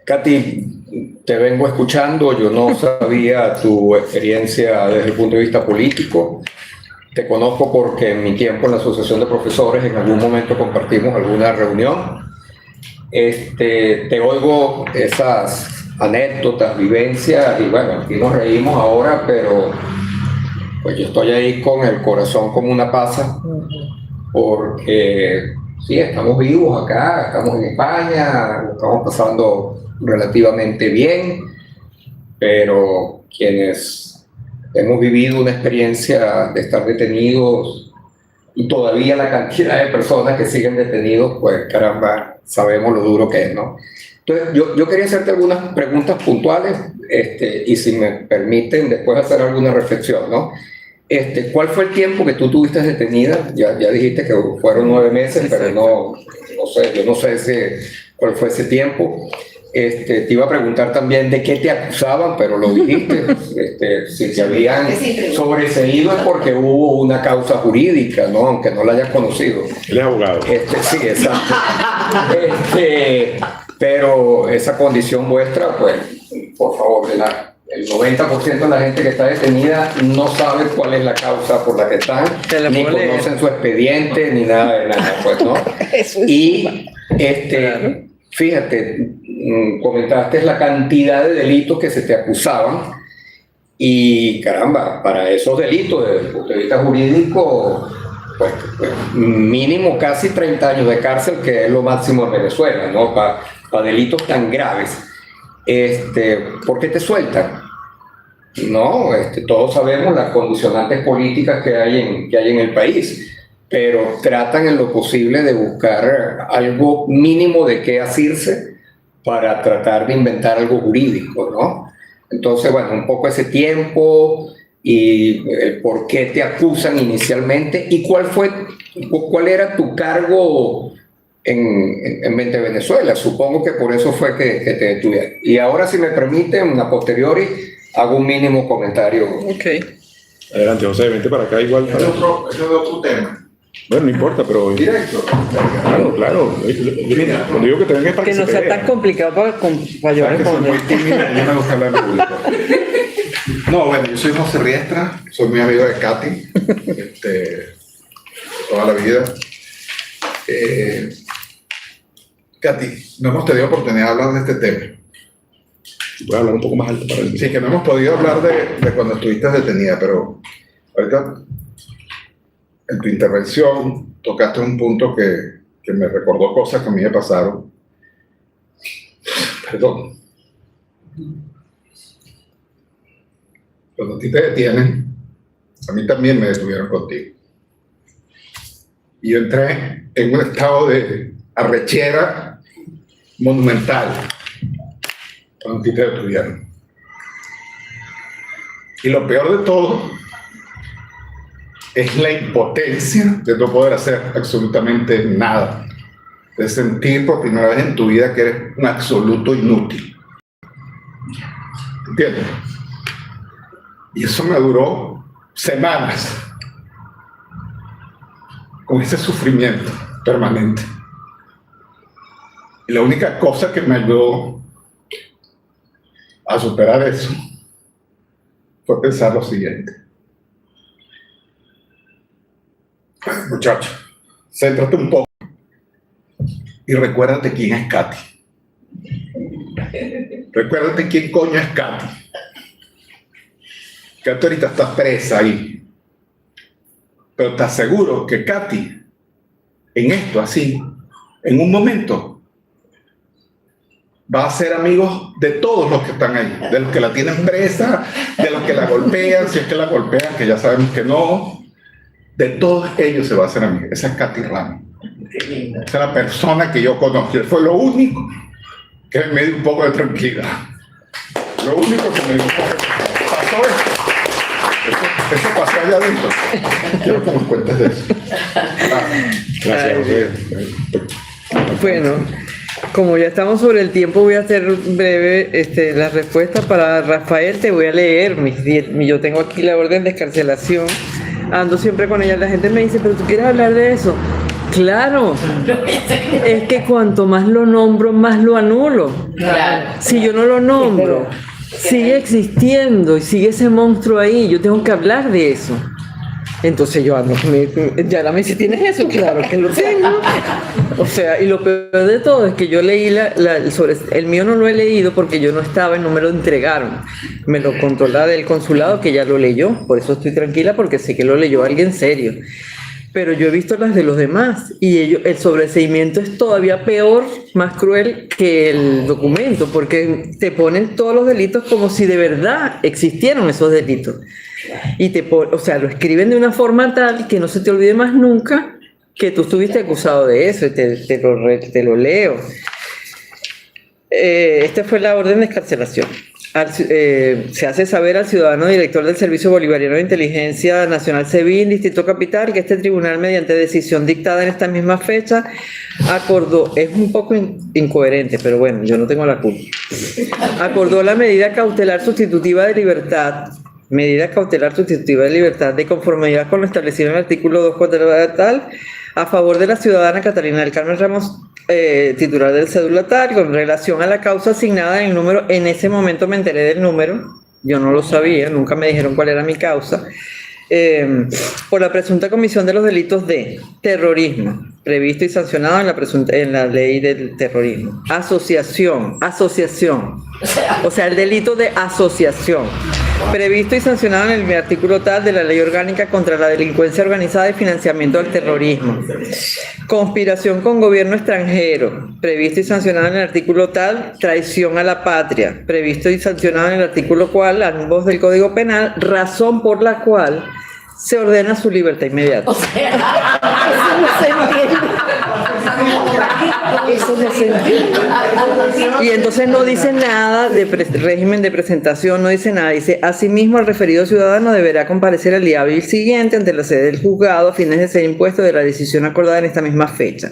Katy, te vengo escuchando. Yo no sabía tu experiencia desde el punto de vista político. Te conozco porque en mi tiempo en la Asociación de Profesores en algún momento compartimos alguna reunión. Te oigo esas anécdotas, vivencias y bueno, aquí nos reímos ahora, pero pues yo estoy ahí con el corazón como una pasa porque sí, estamos vivos acá, estamos en España, lo estamos pasando relativamente bien, pero quienes hemos vivido una experiencia de estar detenidos y todavía la cantidad de personas que siguen detenidos, pues caramba, sabemos lo duro que es, ¿no? Entonces, yo quería hacerte algunas preguntas puntuales y si me permiten después hacer alguna reflexión, ¿no? ¿Cuál fue el tiempo que tú tuviste detenida? Ya dijiste que fueron 9 meses, pero no sé, yo no sé cuál fue ese tiempo. Te iba a preguntar también de qué te acusaban, pero lo dijiste. Si te habían sobreseído es porque hubo una causa jurídica, ¿no? Aunque no la hayas conocido. Él es abogado. Sí, exacto. Pero esa condición vuestra, pues, por favor, el 90% de la gente que está detenida no sabe cuál es la causa por la que están, ni conocen su expediente, ni nada de nada, pues, ¿no? Y claro. Fíjate, comentaste la cantidad de delitos que se te acusaban y caramba, para esos delitos desde el punto de vista jurídico, pues, mínimo casi 30 años de cárcel, que es lo máximo en Venezuela, ¿no? Para delitos tan graves. ¿Por qué te sueltan? No, todos sabemos las condicionantes políticas que hay en el país, pero tratan en lo posible de buscar algo mínimo de qué asirse para tratar de inventar algo jurídico, ¿no? Entonces, bueno, un poco ese tiempo y el por qué te acusan inicialmente y cuál era tu cargo en Mente Venezuela. Supongo que por eso fue que te detuvieron. Y ahora, si me permiten, a posteriori, hago un mínimo comentario. Ok. Adelante, José, vente para acá igual. Ese es otro tema. Bueno, no importa, pero... Directo. Claro. Mira, cuando digo que te venga es para que no sea tan complicado para yo responder. Soy muy tímido y no me gusta hablar en público. No, bueno, yo soy José Riestra, soy muy amigo de Katy, toda la vida. Katy, no hemos tenido oportunidad de hablar de este tema. Voy a hablar un poco más alto para el... Sí, que no hemos podido hablar de cuando estuviste detenida, pero ahorita en tu intervención tocaste un punto que me recordó cosas que a mí me pasaron. Perdón. Cuando a ti te detienen, a mí también me detuvieron contigo. Y yo entré en un estado de arrechera monumental cuando a ti te detuvieron. Y lo peor de todo es la impotencia de no poder hacer absolutamente nada, de sentir por primera vez en tu vida que eres un absoluto inútil. ¿Entiendes? Y eso me duró semanas, con ese sufrimiento permanente. Y la única cosa que me ayudó a superar eso fue pensar lo siguiente. Muchacho, céntrate un poco y recuérdate quién es Katy. Recuérdate quién coño es Katy. Katy ahorita está presa ahí. Pero te aseguro que Katy, en esto así, en un momento, va a ser amigos de todos los que están ahí, de los que la tienen presa, de los que la golpean, si es que la golpean, que ya sabemos que no. De todos ellos se va a hacer amigo. Esa es Katy Ramos. Esa es la persona que yo conozco. Fue lo único que me dio un poco de tranquilidad. Lo único que me dio un poco de tranquilidad. Pasó esto. Eso pasó allá adentro. Quiero que nos cuentes de eso. Gracias, José. Bueno, como ya estamos sobre el tiempo, voy a hacer breve la respuesta para Rafael. Te voy a leer. Yo tengo aquí la orden de excarcelación. Ando siempre con ella. La gente me dice, pero tú quieres hablar de eso. Claro, es que cuanto más lo nombro, más lo anulo. Claro. Si yo no lo nombro, sigue existiendo y sigue ese monstruo ahí. Yo tengo que hablar de eso. Entonces yo ando, ya me dice, ¿tienes eso? Claro que lo tengo. O sea, y lo peor de todo es que yo leí sobre el mío no lo he leído porque yo no estaba y no me lo entregaron. Me lo contó la del consulado que ya lo leyó, por eso estoy tranquila porque sé que lo leyó alguien serio. Pero yo he visto las de los demás y el sobreseimiento es todavía peor, más cruel que el documento, porque te ponen todos los delitos como si de verdad existieran esos delitos. Y o sea, lo escriben de una forma tal que no se te olvide más nunca que tú estuviste acusado de eso. Y te lo leo. Esta fue la orden de excarcelación. Se hace saber al ciudadano director del Servicio Bolivariano de Inteligencia Nacional SEBIN, Distrito Capital, que este tribunal, mediante decisión dictada en esta misma fecha, acordó, es un poco incoherente, pero bueno, yo no tengo la culpa, acordó la medida cautelar sustitutiva de libertad, de conformidad con lo establecido en el artículo 2.4 tal, a favor de la ciudadana Catalina del Carmen Ramos, titular del cedulatario, con relación a la causa asignada en el número. En ese momento me enteré del número, yo no lo sabía, nunca me dijeron cuál era mi causa, por la presunta comisión de los delitos de terrorismo, previsto y sancionado en la ley del terrorismo. Asociación, o sea, el delito de asociación, previsto y sancionado en el artículo tal de la Ley Orgánica contra la Delincuencia Organizada y Financiamiento del Terrorismo. Conspiración con gobierno extranjero, previsto y sancionado en el artículo tal, traición a la patria, previsto y sancionado en el artículo cual, ambos del Código Penal, razón por la cual se ordena su libertad inmediata. O sea, eso no se entiende. Eso no se entiende. Y entonces no dice nada de régimen de presentación, no dice nada. Dice, asimismo, el referido ciudadano deberá comparecer el día hábil siguiente ante la sede del juzgado a fines de ser impuesto de la decisión acordada en esta misma fecha.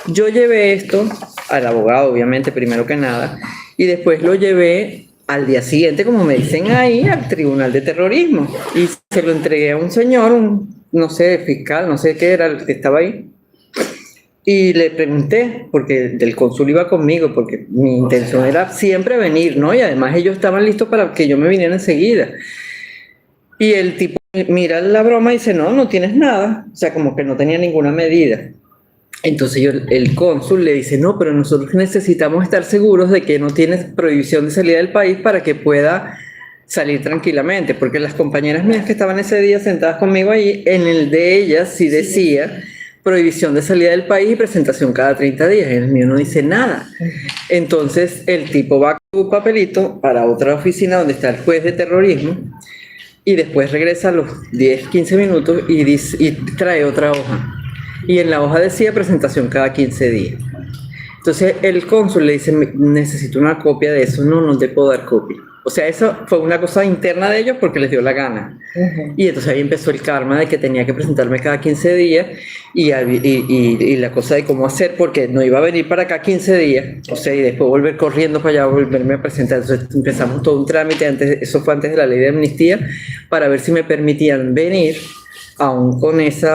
Yo llevé esto al abogado, obviamente, primero que nada, y después lo llevé al día siguiente, como me dicen ahí, al Tribunal de Terrorismo. Y se lo entregué a un señor, no sé, fiscal, no sé qué era el que estaba ahí. Y le pregunté, porque del cónsul iba conmigo, porque mi intención era siempre venir, ¿no? Y además ellos estaban listos para que yo me viniera enseguida. Y el tipo mira la broma y dice, no tienes nada. O sea, como que no tenía ninguna medida. Entonces el cónsul le dice, no, pero nosotros necesitamos estar seguros de que no tienes prohibición de salida del país para que pueda salir tranquilamente, porque las compañeras mías que estaban ese día sentadas conmigo ahí, en el de ellas sí decía prohibición de salida del país y presentación cada 30 días, en el mío no dice nada. Entonces el tipo va con un papelito para otra oficina donde está el juez de terrorismo y después regresa a los 10, 15 minutos y trae otra hoja. Y en la hoja decía presentación cada 15 días. Entonces el cónsul le dice, necesito una copia de eso. No te puedo dar copia. O sea, eso fue una cosa interna de ellos porque les dio la gana. Y entonces ahí empezó el karma de que tenía que presentarme cada 15 días y la cosa de cómo hacer, porque no iba a venir para acá 15 días, o sea, y después volver corriendo para allá, volverme a presentar. Entonces empezamos todo un trámite, eso fue antes de la ley de amnistía, para ver si me permitían venir aún con ese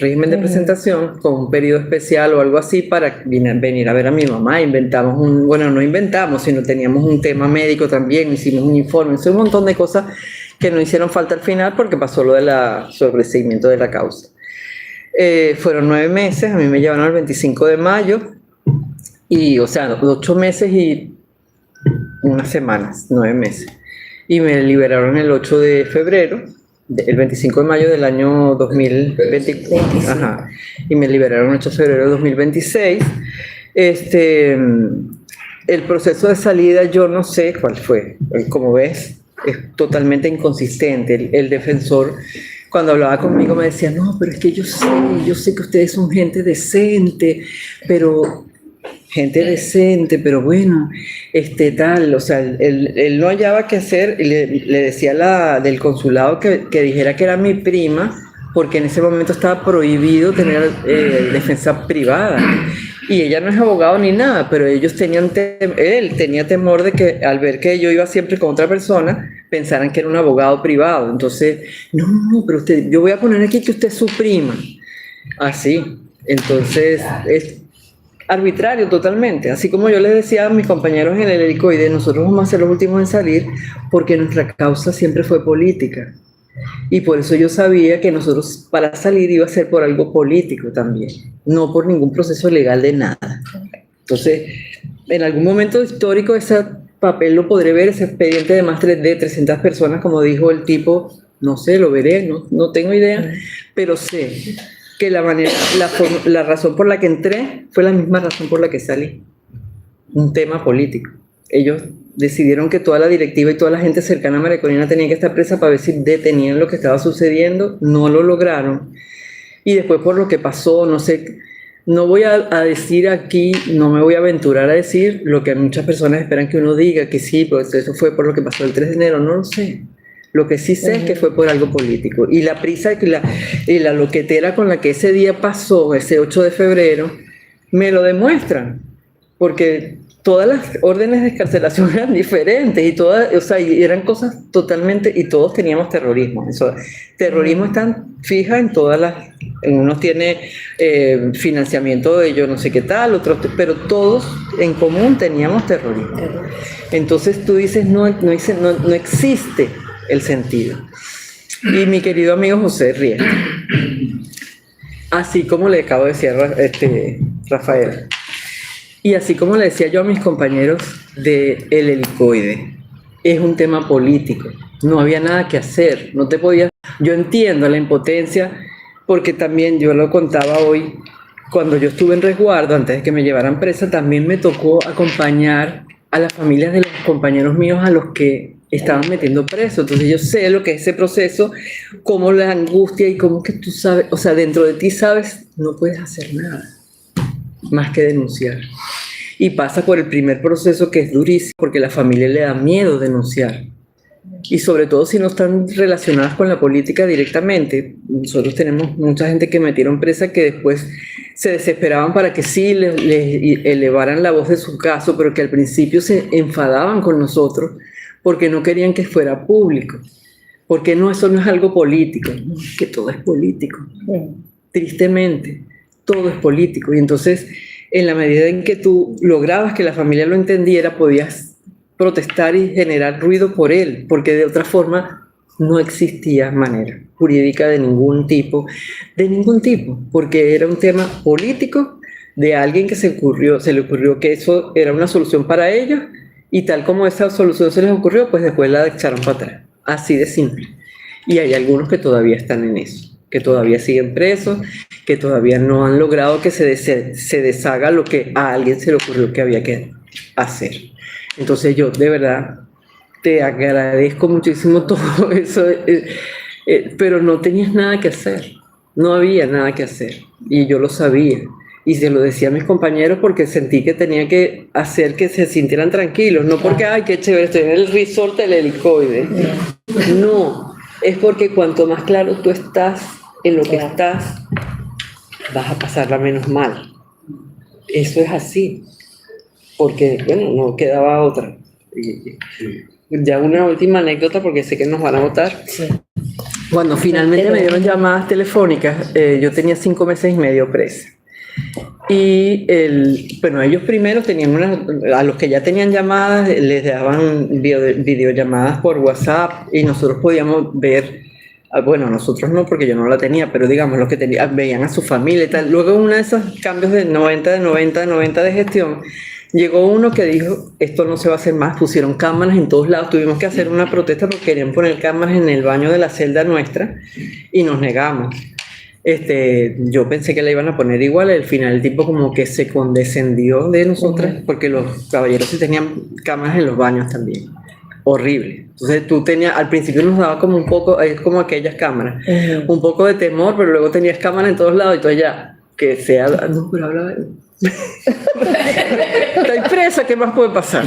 régimen de presentación, con un periodo especial o algo así, para venir a ver a mi mamá. Inventamos no inventamos, sino teníamos un tema médico también, hicimos un informe, un montón de cosas que no hicieron falta al final porque pasó lo de sobreseimiento de la causa. Fueron 9 meses, a mí me llevaron el 25 de mayo, y, o sea, 8 meses y unas semanas, 9 meses. Y me liberaron el 8 de febrero, el 25 de mayo del año 2020, ajá, y me liberaron el 8 de febrero de 2026. El proceso de salida yo no sé cuál fue, como ves, es totalmente inconsistente. El defensor, cuando hablaba conmigo, me decía, no, pero es que yo sé que ustedes son gente decente, pero bueno, tal, o sea, él no hallaba qué hacer, y le decía del consulado que dijera que era mi prima, porque en ese momento estaba prohibido tener defensa privada, y ella no es abogado ni nada, pero ellos él tenía temor de que al ver que yo iba siempre con otra persona, pensaran que era un abogado privado. Entonces, no, pero yo voy a poner aquí que usted es su prima, así. Entonces es arbitrario totalmente, así como yo les decía a mis compañeros en el helicoide, nosotros vamos a ser los últimos en salir porque nuestra causa siempre fue política, y por eso yo sabía que nosotros para salir iba a ser por algo político también, no por ningún proceso legal de nada. Entonces, en algún momento histórico ese papel lo podré ver, ese expediente de más de 300 personas, como dijo el tipo, no sé, lo veré, no tengo idea, pero sé que la razón por la que entré fue la misma razón por la que salí. Un tema político. Ellos decidieron que toda la directiva y toda la gente cercana a María Corina tenía que estar presa para ver si detenían lo que estaba sucediendo. No lo lograron. Y después por lo que pasó, no sé, no voy a decir aquí, no me voy a aventurar a decir lo que muchas personas esperan que uno diga, que sí, pues eso fue por lo que pasó el 3 de enero, no lo sé. Lo que sí sé es que fue por algo político. Y la prisa y la loquetera con la que ese día pasó, ese 8 de febrero, me lo demuestran. Porque todas las órdenes de excarcelación eran diferentes y todas, o sea, y eran cosas totalmente, y todos teníamos terrorismo. Eso, terrorismo está fija en todas las, unos tiene financiamiento de yo no sé qué tal, otros, pero todos en común teníamos terrorismo. Entonces tú dices, no existe el sentido. Y mi querido amigo José Riel, así como le acabo de decir Rafael, y así como le decía yo a mis compañeros del helicoide, es un tema político, no había nada que hacer, no te podías... Yo entiendo la impotencia, porque también yo lo contaba hoy, cuando yo estuve en resguardo, antes de que me llevaran presa, también me tocó acompañar a las familias de los compañeros míos a los que estaban metiendo presos. Entonces yo sé lo que es ese proceso, cómo la angustia y cómo que tú sabes, o sea, dentro de ti sabes, no puedes hacer nada más que denunciar. Y pasa por el primer proceso, que es durísimo, porque la familia le da miedo denunciar. Y sobre todo si no están relacionadas con la política directamente. Nosotros tenemos mucha gente que metieron presa que después se desesperaban para que sí les elevaran la voz de su caso, pero que al principio se enfadaban con nosotros porque no querían que fuera público. Porque no, eso no es algo político, no, es que todo es político. Tristemente, todo es político. Y entonces, en la medida en que tú lograbas que la familia lo entendiera, podías protestar y generar ruido por él, porque de otra forma no existía manera jurídica de ningún tipo, porque era un tema político de alguien que se le ocurrió que eso era una solución para ellos, y tal como esa solución se les ocurrió, pues después la echaron para atrás. Así de simple. Y hay algunos que todavía están en eso, que todavía siguen presos, que todavía no han logrado que se deshaga lo que a alguien se le ocurrió que había que hacer. Entonces yo de verdad te agradezco muchísimo todo eso, pero no tenías nada que hacer, no había nada que hacer, y yo lo sabía. Y se lo decía a mis compañeros porque sentí que tenía que hacer que se sintieran tranquilos, no porque, ay, qué chévere, estoy en el resort del helicoide. No, es porque cuanto más claro tú estás en lo que estás, vas a pasarla menos mal. Eso es así, porque, bueno, no quedaba otra. Ya una última anécdota, porque sé que nos van a votar. Sí. Cuando finalmente me dieron llamadas telefónicas, yo tenía 5 meses y medio presa. Y bueno, ellos primero tenían a los que ya tenían llamadas, les daban videollamadas por WhatsApp, y nosotros podíamos ver, bueno, nosotros no, porque yo no la tenía, pero digamos, los que veían a su familia y tal. Luego, uno de esos cambios de 90 de gestión, llegó uno que dijo, esto no se va a hacer más, pusieron cámaras en todos lados, tuvimos que hacer una protesta porque querían poner cámaras en el baño de la celda nuestra, y nos negamos. Yo pensé que la iban a poner igual. Al final el tipo como que se condescendió de nosotras, porque los caballeros sí tenían cámaras en los baños también. Horrible. Entonces tú tenías, al principio nos daba como un poco, es como aquellas cámaras, un poco de temor, pero luego tenías cámaras en todos lados, y tú ya, que sea, no, pero habla estoy presa, ¿qué más puede pasar?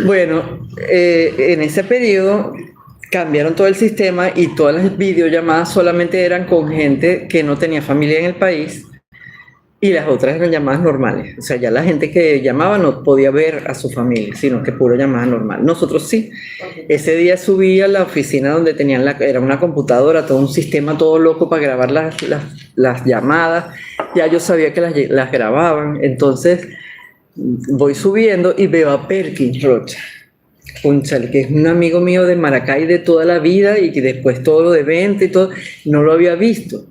Bueno, en ese periodo cambiaron todo el sistema, y todas las videollamadas solamente eran con gente que no tenía familia en el país, y las otras eran llamadas normales. O sea, ya la gente que llamaba no podía ver a su familia, sino que puro llamada normal. Nosotros sí. Ese día subí a la oficina donde tenían era una computadora, todo un sistema todo loco para grabar las llamadas. Ya yo sabía que las grababan. Entonces voy subiendo y veo a Perkins Rocha, que es un amigo mío de Maracay de toda la vida, y que después todo lo de venta y todo, no lo había visto.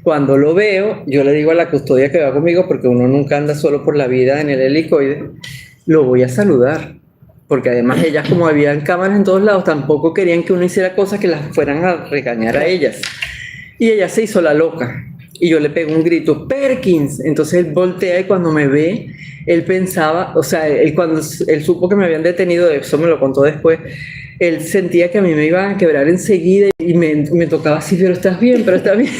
Cuando lo veo, yo le digo a la custodia que va conmigo, porque uno nunca anda solo por la vida en el helicoide, lo voy a saludar, porque además ellas, como habían cámaras en todos lados, tampoco querían que uno hiciera cosas que las fueran a regañar a ellas. Y ella se hizo la loca, y yo le pego un grito, Perkins. Entonces él voltea, y cuando me ve, él pensaba, o sea, cuando él supo que me habían detenido, eso me lo contó después, él sentía que a mí me iban a quebrar enseguida, y me tocaba así, pero estás bien, pero estás bien.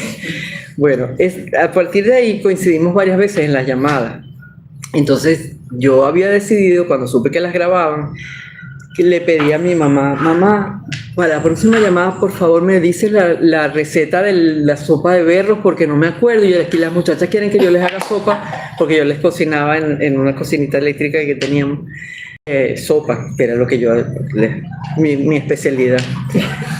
Bueno, a partir de ahí coincidimos varias veces en las llamadas. Entonces yo había decidido, cuando supe que las grababan, que le pedí a mi mamá, mamá, para la próxima llamada, por favor, me dice la receta de la sopa de berros, porque no me acuerdo. Y aquí las muchachas quieren que yo les haga sopa, porque yo les cocinaba en una cocinita eléctrica que teníamos. Sopa, que era lo que yo, mi especialidad.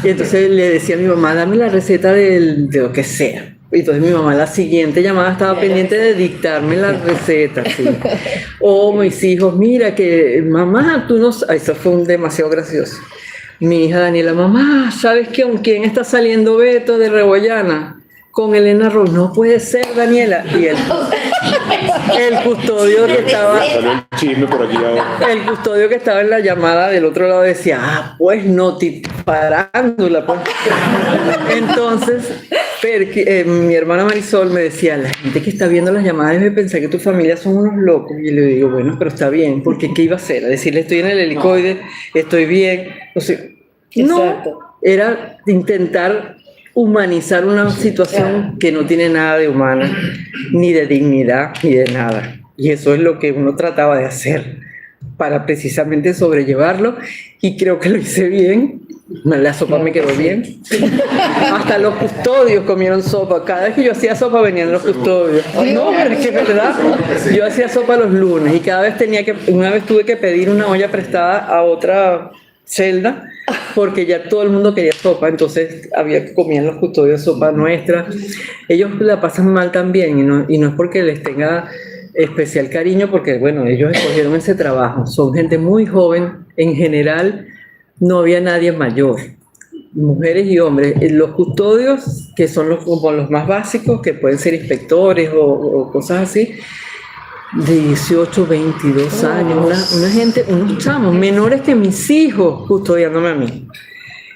Y entonces le decía a mi mamá, dame la receta de lo que sea. Y entonces mi mamá la siguiente llamada estaba pendiente de dictarme la receta, ¿sí? O mis hijos, mira que mamá, tú no... Eso fue demasiado gracioso. Mi hija Daniela, mamá, ¿sabes con quién está saliendo Beto de Rebollana? Con Elena Ross. No puede ser, Daniela. Y el custodio que estaba... Salió el chisme por aquí ahora. El custodio que estaba en la llamada del otro lado decía, pues no, parándula, pues. Entonces, mi hermana Marisol me decía, la gente que está viendo las llamadas debe pensar que tu familia son unos locos. Y le digo, bueno, pero está bien, porque ¿qué iba a hacer? A decirle, estoy en el helicoide, estoy bien. O sea, no, era intentar humanizar una situación que no tiene nada de humana, ni de dignidad, ni de nada. Y eso es lo que uno trataba de hacer para precisamente sobrellevarlo, y creo que lo hice bien. La sopa me quedó bien. Hasta los custodios comieron sopa. Cada vez que yo hacía sopa venían los custodios. No, pero es que es verdad. Yo hacía sopa los lunes y cada vez una vez tuve que pedir una olla prestada a otra celda porque ya todo el mundo quería sopa, entonces comían los custodios sopa nuestra. Ellos la pasan mal también, y no es porque les tenga especial cariño, porque bueno, ellos escogieron ese trabajo, son gente muy joven, en general no había nadie mayor, mujeres y hombres. Los custodios, que son como los más básicos, que pueden ser inspectores o cosas así, de 18, 22 años, una gente, unos chamos menores que mis hijos custodiándome a mí.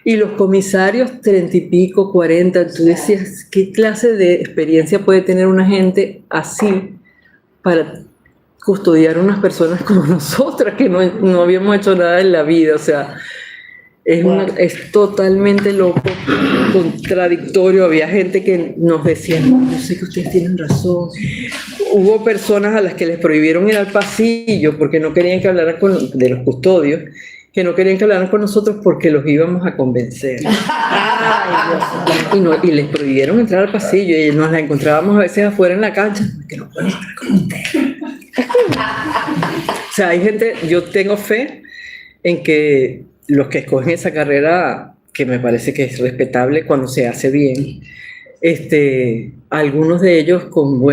Y los comisarios 30 y pico, 40, tú decías, ¿qué clase de experiencia puede tener una gente así para custodiar a unas personas como nosotras, que no habíamos hecho nada en la vida? O sea, es totalmente loco, contradictorio. Había gente que nos decía, no, yo sé que ustedes tienen razón. Hubo personas a las que les prohibieron ir al pasillo porque no querían que hablaran de los custodios, que no querían que hablaran con nosotros porque los íbamos a convencer. Y les prohibieron entrar al pasillo, y nos la encontrábamos a veces afuera en la cancha, que no pueden hablar con ustedes. O sea, hay gente, yo tengo fe en que los que escogen esa carrera, que me parece que es respetable cuando se hace bien, algunos de ellos con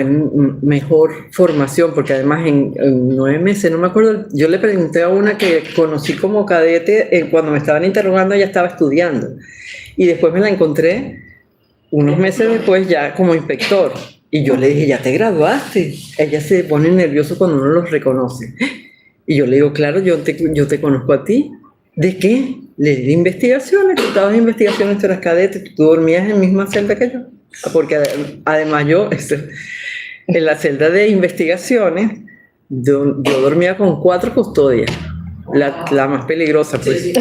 mejor formación, porque además en 9 meses, no me acuerdo, yo le pregunté a una que conocí como cadete, cuando me estaban interrogando ella estaba estudiando, y después me la encontré unos meses después ya como inspector, y yo le dije, ¿ya te graduaste? Ella se pone nervioso cuando uno los reconoce, y yo le digo, claro, yo te conozco a ti. ¿De qué? De investigaciones. Tú estabas en investigaciones, tú eras cadete, tú dormías en la misma celda que yo. Porque además yo, en la celda de investigaciones, yo dormía con 4 custodias, la más peligrosa, pues.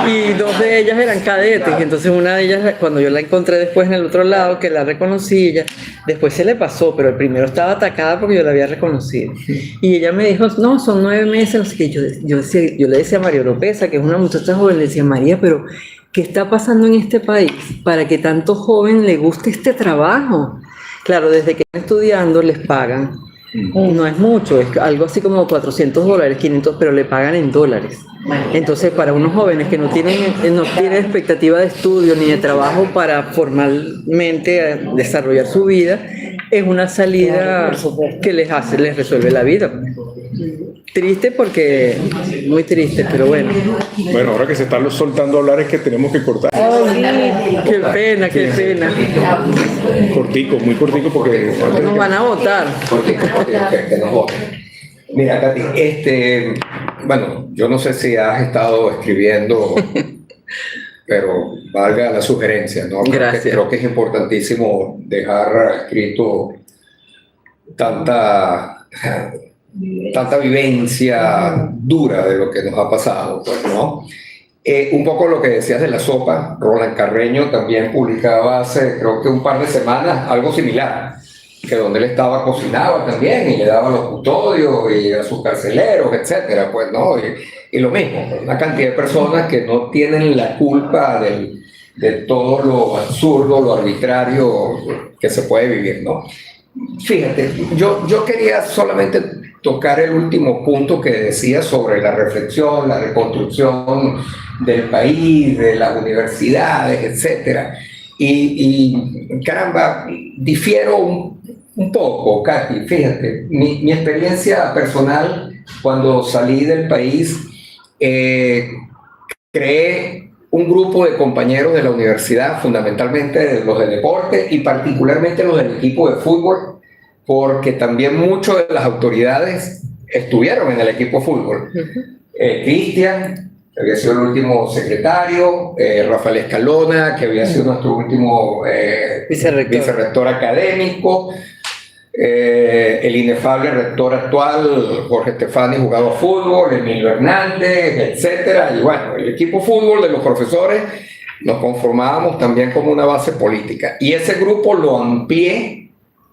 Y 2 de ellas eran cadetes, y entonces una de ellas, cuando yo la encontré después en el otro lado, que la reconocí, ella, después se le pasó, pero el primero estaba atacada porque yo la había reconocido. Y ella me dijo, no, son 9 meses, no sé qué. Yo le decía a María Oropesa, que es una muchacha joven, le decía, María, pero ¿qué está pasando en este país para que tanto joven le guste este trabajo? Claro, desde que están estudiando les pagan. No es mucho, es algo así como $400, 500, pero le pagan en dólares. Entonces, para unos jóvenes que no tienen expectativa de estudio ni de trabajo para formalmente desarrollar su vida, es una salida que les resuelve la vida. Triste porque, muy triste, pero bueno. Bueno, ahora que se están soltando hablar es que tenemos que cortar. Qué pena, qué pena. Cortico, muy cortico porque... Nos van a votar. Que nos voten. Mira, Katy, bueno, yo no sé si has estado escribiendo, pero valga la sugerencia, ¿no? Gracias. Creo que es importantísimo dejar escrito tanta vivencia dura de lo que nos ha pasado, pues, ¿no? Un poco lo que decías de la sopa, Roland Carreño también publicaba hace, creo que un par de semanas, algo similar. que donde él estaba cocinaba también y le daba los custodios y a sus carceleros, etcétera, pues, ¿no? Y lo mismo, una cantidad de personas que no tienen la culpa de todo lo absurdo, lo arbitrario que se puede vivir, ¿no? Fíjate, yo quería solamente tocar el último punto que decía sobre la reflexión, la reconstrucción del país, de las universidades, etcétera. Y caramba, difiero un poco, Katy. Fíjate, mi experiencia personal cuando salí del país, creé un grupo de compañeros de la universidad, fundamentalmente los de deporte y particularmente los del equipo de fútbol, porque también muchas de las autoridades estuvieron en el equipo de fútbol. Cristian, que había sido el último secretario, Rafael Escalona, que había sido nuestro último vicerrector académico, el inefable rector actual, Jorge Estefani, jugaba fútbol, Emilio Hernández, etcétera. Y bueno, el equipo fútbol de los profesores nos conformábamos también como una base política. Y ese grupo lo amplié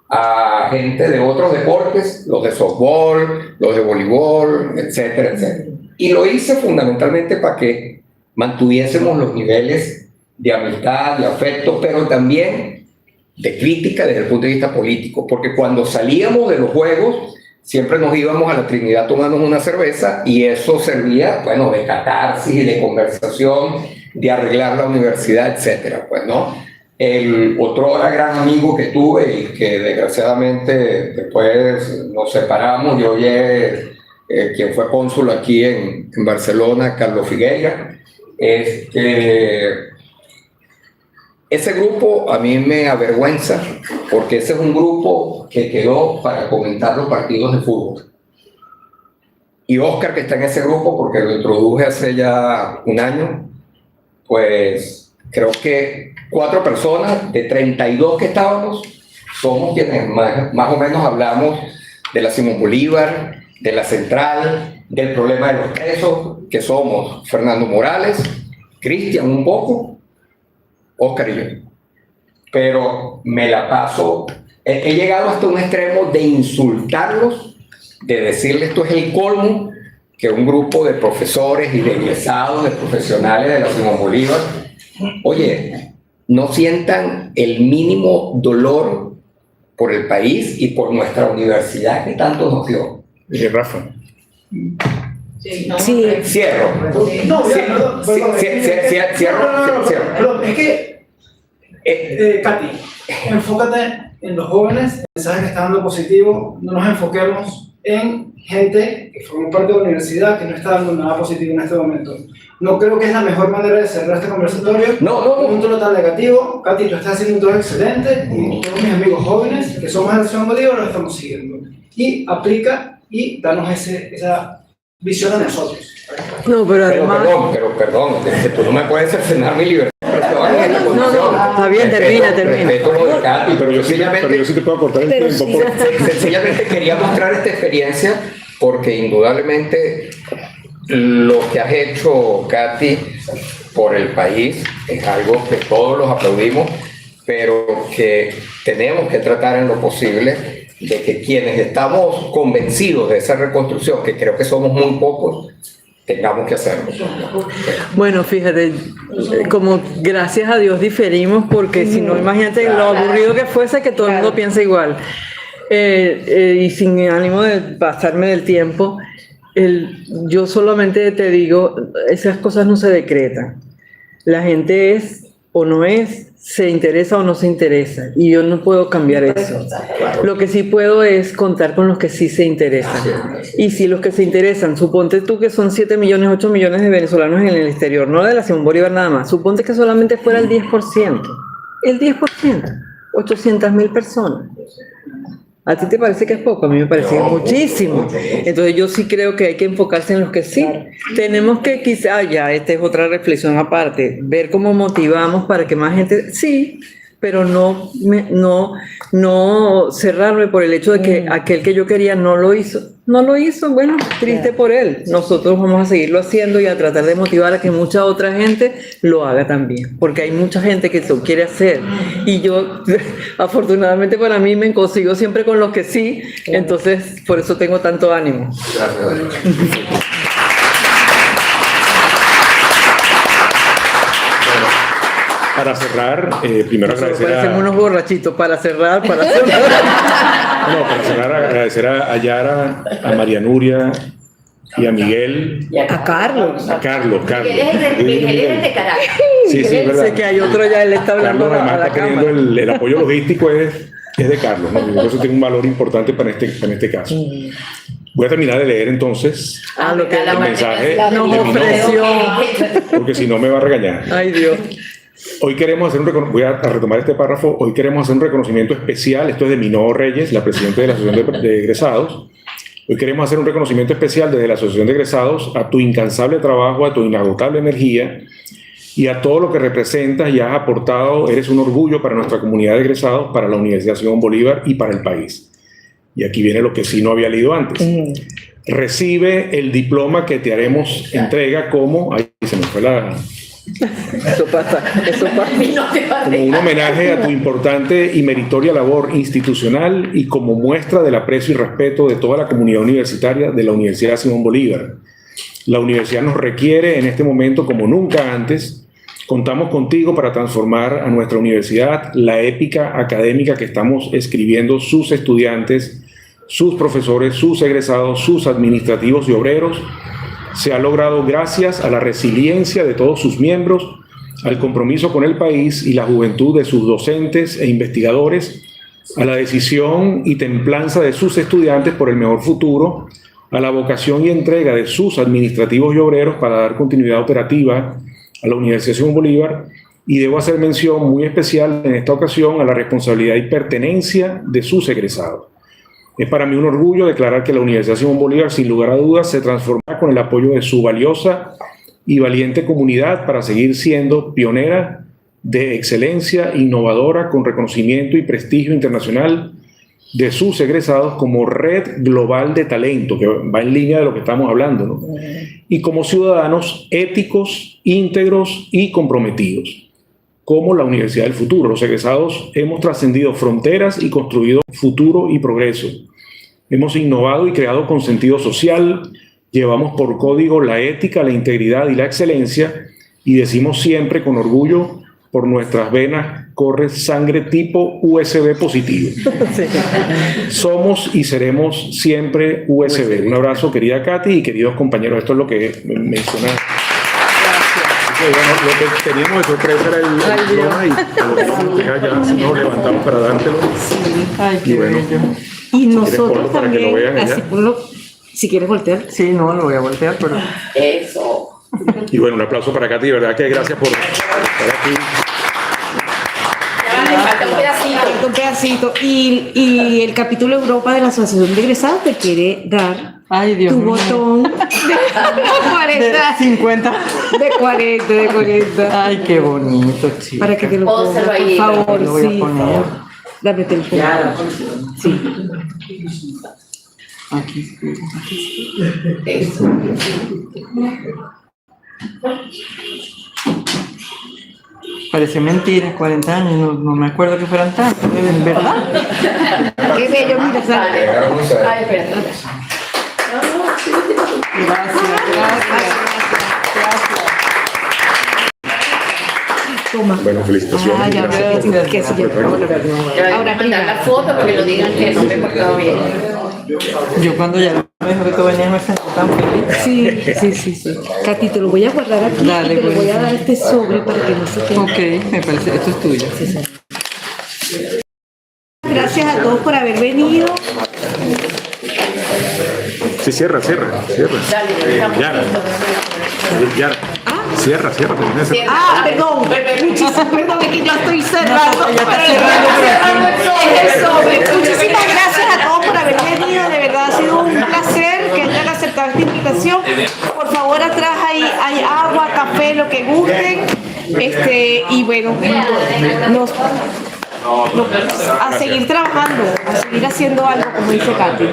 a gente de otros deportes, los de softball, los de voleibol, etcétera, etcétera. Y lo hice fundamentalmente para que mantuviésemos los niveles de amistad, de afecto, pero también de crítica desde el punto de vista político, porque cuando salíamos de los juegos siempre nos íbamos a la Trinidad tomando una cerveza y eso servía, bueno, de catarsis, de conversación, de arreglar la universidad, etcétera, pues, ¿no? El otro gran amigo que tuve y que desgraciadamente después nos separamos, yo oye, quien fue cónsul aquí en Barcelona, Carlos Figueira, ese grupo a mí me avergüenza porque ese es un grupo que quedó para comentar los partidos de fútbol. Y Oscar, que está en ese grupo porque lo introduje hace ya un año, pues creo que 4 personas de 32 que estábamos somos quienes más o menos hablamos de la Simón Bolívar, de la Central, del problema de los presos, que somos Fernando Morales, Cristian un poco, Oscar y yo. Pero me la paso, he llegado hasta un extremo de insultarlos, de decirles esto es el colmo, que un grupo de profesores y de egresados, de profesionales de la Simón Bolívar, oye, no sientan el mínimo dolor por el país y por nuestra universidad que tanto nos dio. Rafa. Sí, no, Sí. Cierro. No, perdón. Es que, Katy, enfócate en los jóvenes, el mensaje que está dando positivo, no nos enfoquemos en gente que forma parte de la universidad que no está dando nada positivo en este momento. No creo que es la mejor manera de cerrar este conversatorio. No. Un tono tan negativo. Katy, tú estás haciendo un trabajo excelente y todos mis amigos jóvenes que somos de la Simón Bolívar lo estamos siguiendo. Y aplica y danos esa visión a nosotros. No, pero además... Perdón, que tú no me puedes cercenar mi libertad. No, está bien, termina. Respeto lo de Katy, Pero yo sí te puedo cortar el tiempo. Sencillamente quería mostrar esta experiencia porque indudablemente lo que has hecho, Katy, por el país es algo que todos los aplaudimos, pero que tenemos que tratar en lo posible de que quienes estamos convencidos de esa reconstrucción, que creo que somos muy pocos, tengamos que hacerlo. Bueno, fíjate, como gracias a Dios diferimos, porque si no, imagínate lo aburrido que fuese que todo el mundo piensa igual. Y sin ánimo de pasarme del tiempo, yo solamente te digo, esas cosas no se decretan. La gente es o no es, se interesa o no se interesa, y yo no puedo cambiar eso. Lo que sí puedo es contar con los que sí se interesan. Y si los que se interesan, suponte tú que son 7 millones, 8 millones de venezolanos en el exterior, no de la Simón Bolívar nada más, suponte que solamente fuera el 10%, 800.000 personas. ¿A ti te parece que es poco? A mí me parece que es muchísimo. Entonces yo sí creo que hay que enfocarse en los que sí. Tenemos que quizá, esta es otra reflexión aparte, ver cómo motivamos para que más gente, sí, pero no cerrarme por el hecho de que aquel que yo quería no lo hizo. no lo hizo, bueno, triste por él. Nosotros vamos a seguirlo haciendo y a tratar de motivar a que mucha otra gente lo haga también, porque hay mucha gente que lo quiere hacer y yo, afortunadamente para mí, me consigo siempre con los que sí, entonces por eso tengo tanto ánimo. Gracias. Para cerrar, primero agradecer Parecemos unos borrachitos para cerrar. No, para cerrar, agradecer a Yara, a María Nuria y a Miguel. A Carlos. A Carlos. Miguel es de Caracas. Sí, es verdad. Sé que hay otro ya, él está hablando Carlos además a la está teniendo cámara. el apoyo logístico es de Carlos, ¿no? Y por eso tiene un valor importante para este caso. Voy a terminar de leer entonces Lo que el mensaje nos de mi ofreció. porque si no me va a regañar. Ay, Dios. Hoy queremos hacer voy a retomar este párrafo. Hoy queremos hacer un reconocimiento especial. Esto es de Minoo Reyes, la presidenta de la Asociación de Egresados. Hoy queremos hacer un reconocimiento especial desde la Asociación de Egresados a tu incansable trabajo, a tu inagotable energía y a todo lo que representas y has aportado. Eres un orgullo para nuestra comunidad de egresados, para la Universidad Simón Bolívar y para el país. Y aquí viene lo que sí no había leído antes. Recibe el diploma que te haremos entrega como... Ay, se me fue la... Eso pasa. Como un homenaje a tu importante y meritoria labor institucional y como muestra del aprecio y respeto de toda la comunidad universitaria de la Universidad Simón Bolívar. La universidad nos requiere en este momento como nunca antes. Contamos contigo para transformar a nuestra universidad la épica académica que estamos escribiendo sus estudiantes, sus profesores, sus egresados, sus administrativos y obreros. Se ha logrado gracias a la resiliencia de todos sus miembros, al compromiso con el país y la juventud de sus docentes e investigadores, a la decisión y templanza de sus estudiantes por el mejor futuro, a la vocación y entrega de sus administrativos y obreros para dar continuidad operativa a la Universidad Simón Bolívar, y debo hacer mención muy especial en esta ocasión a la responsabilidad y pertenencia de sus egresados. Es para mí un orgullo declarar que la Universidad Simón Bolívar, sin lugar a dudas, se transformará con el apoyo de su valiosa y valiente comunidad para seguir siendo pionera de excelencia, innovadora, con reconocimiento y prestigio internacional de sus egresados como red global de talento, que va en línea de lo que estamos hablando, ¿no? Y como ciudadanos éticos, íntegros y comprometidos, como la Universidad del Futuro. Los egresados hemos trascendido fronteras y construido futuro y progreso. Hemos innovado y creado con sentido social, llevamos por código la ética, la integridad y la excelencia, y decimos siempre con orgullo, por nuestras venas corre sangre tipo USB positivo. Sí. Somos y seremos siempre USB. Un abrazo, querida Katy y queridos compañeros. Esto es lo que menciona. Bueno, lo que teníamos de sorpresa era el diploma y ya nos levantamos para dártelo. Ay, qué bueno, bello. Y nosotros también, así ponlo, si quieres voltear. Sí, no, lo voy a voltear, pero... Eso. Y bueno, un aplauso para Katy, de verdad que gracias por estar aquí. Ya le falta un pedacito. Un pedacito. Y el capítulo Europa de la Asociación de Egresados te quiere dar Ay, Dios tu mío. botón de 40. 50. De 40. Ay, qué bonito, chico. Para que te lo pongas, Pónselo por ahí, favor. lo voy a Sí. poner. Dame el Ya. Sí. Aquí sí. Eso. Parece mentira, 40 años, no me acuerdo que fueran tantos, ¿en verdad? Qué bello, mira, sale. Ay, espérate. Toma. Bueno, felicitaciones. Ah, ya Gracias veo por- que sí. Ya voy Ahora a mandar la foto para que lo digan que no me he portado bien. Yo cuando ya me dijo que tú venías me sentí tan feliz. Sí. Katy, te lo voy a guardar aquí. Dale, y te lo voy a bueno. dar este sobre para que no se te... Ok, me parece, esto es tuyo. Gracias a todos por haber venido. Sí, cierra. Dale, Yara. Cierra, termina de cerrar. Ah, perdón. Muchísimas perdón, es que yo estoy cerrando. Ya está Pero cerrando, es el sobre. Muchísimas gracias a todos por haber venido. De verdad ha sido un placer que hayan aceptado esta invitación. Por favor, atrás hay agua, café, lo que gusten. Y bueno, a seguir trabajando, a seguir haciendo algo, como dice Katy.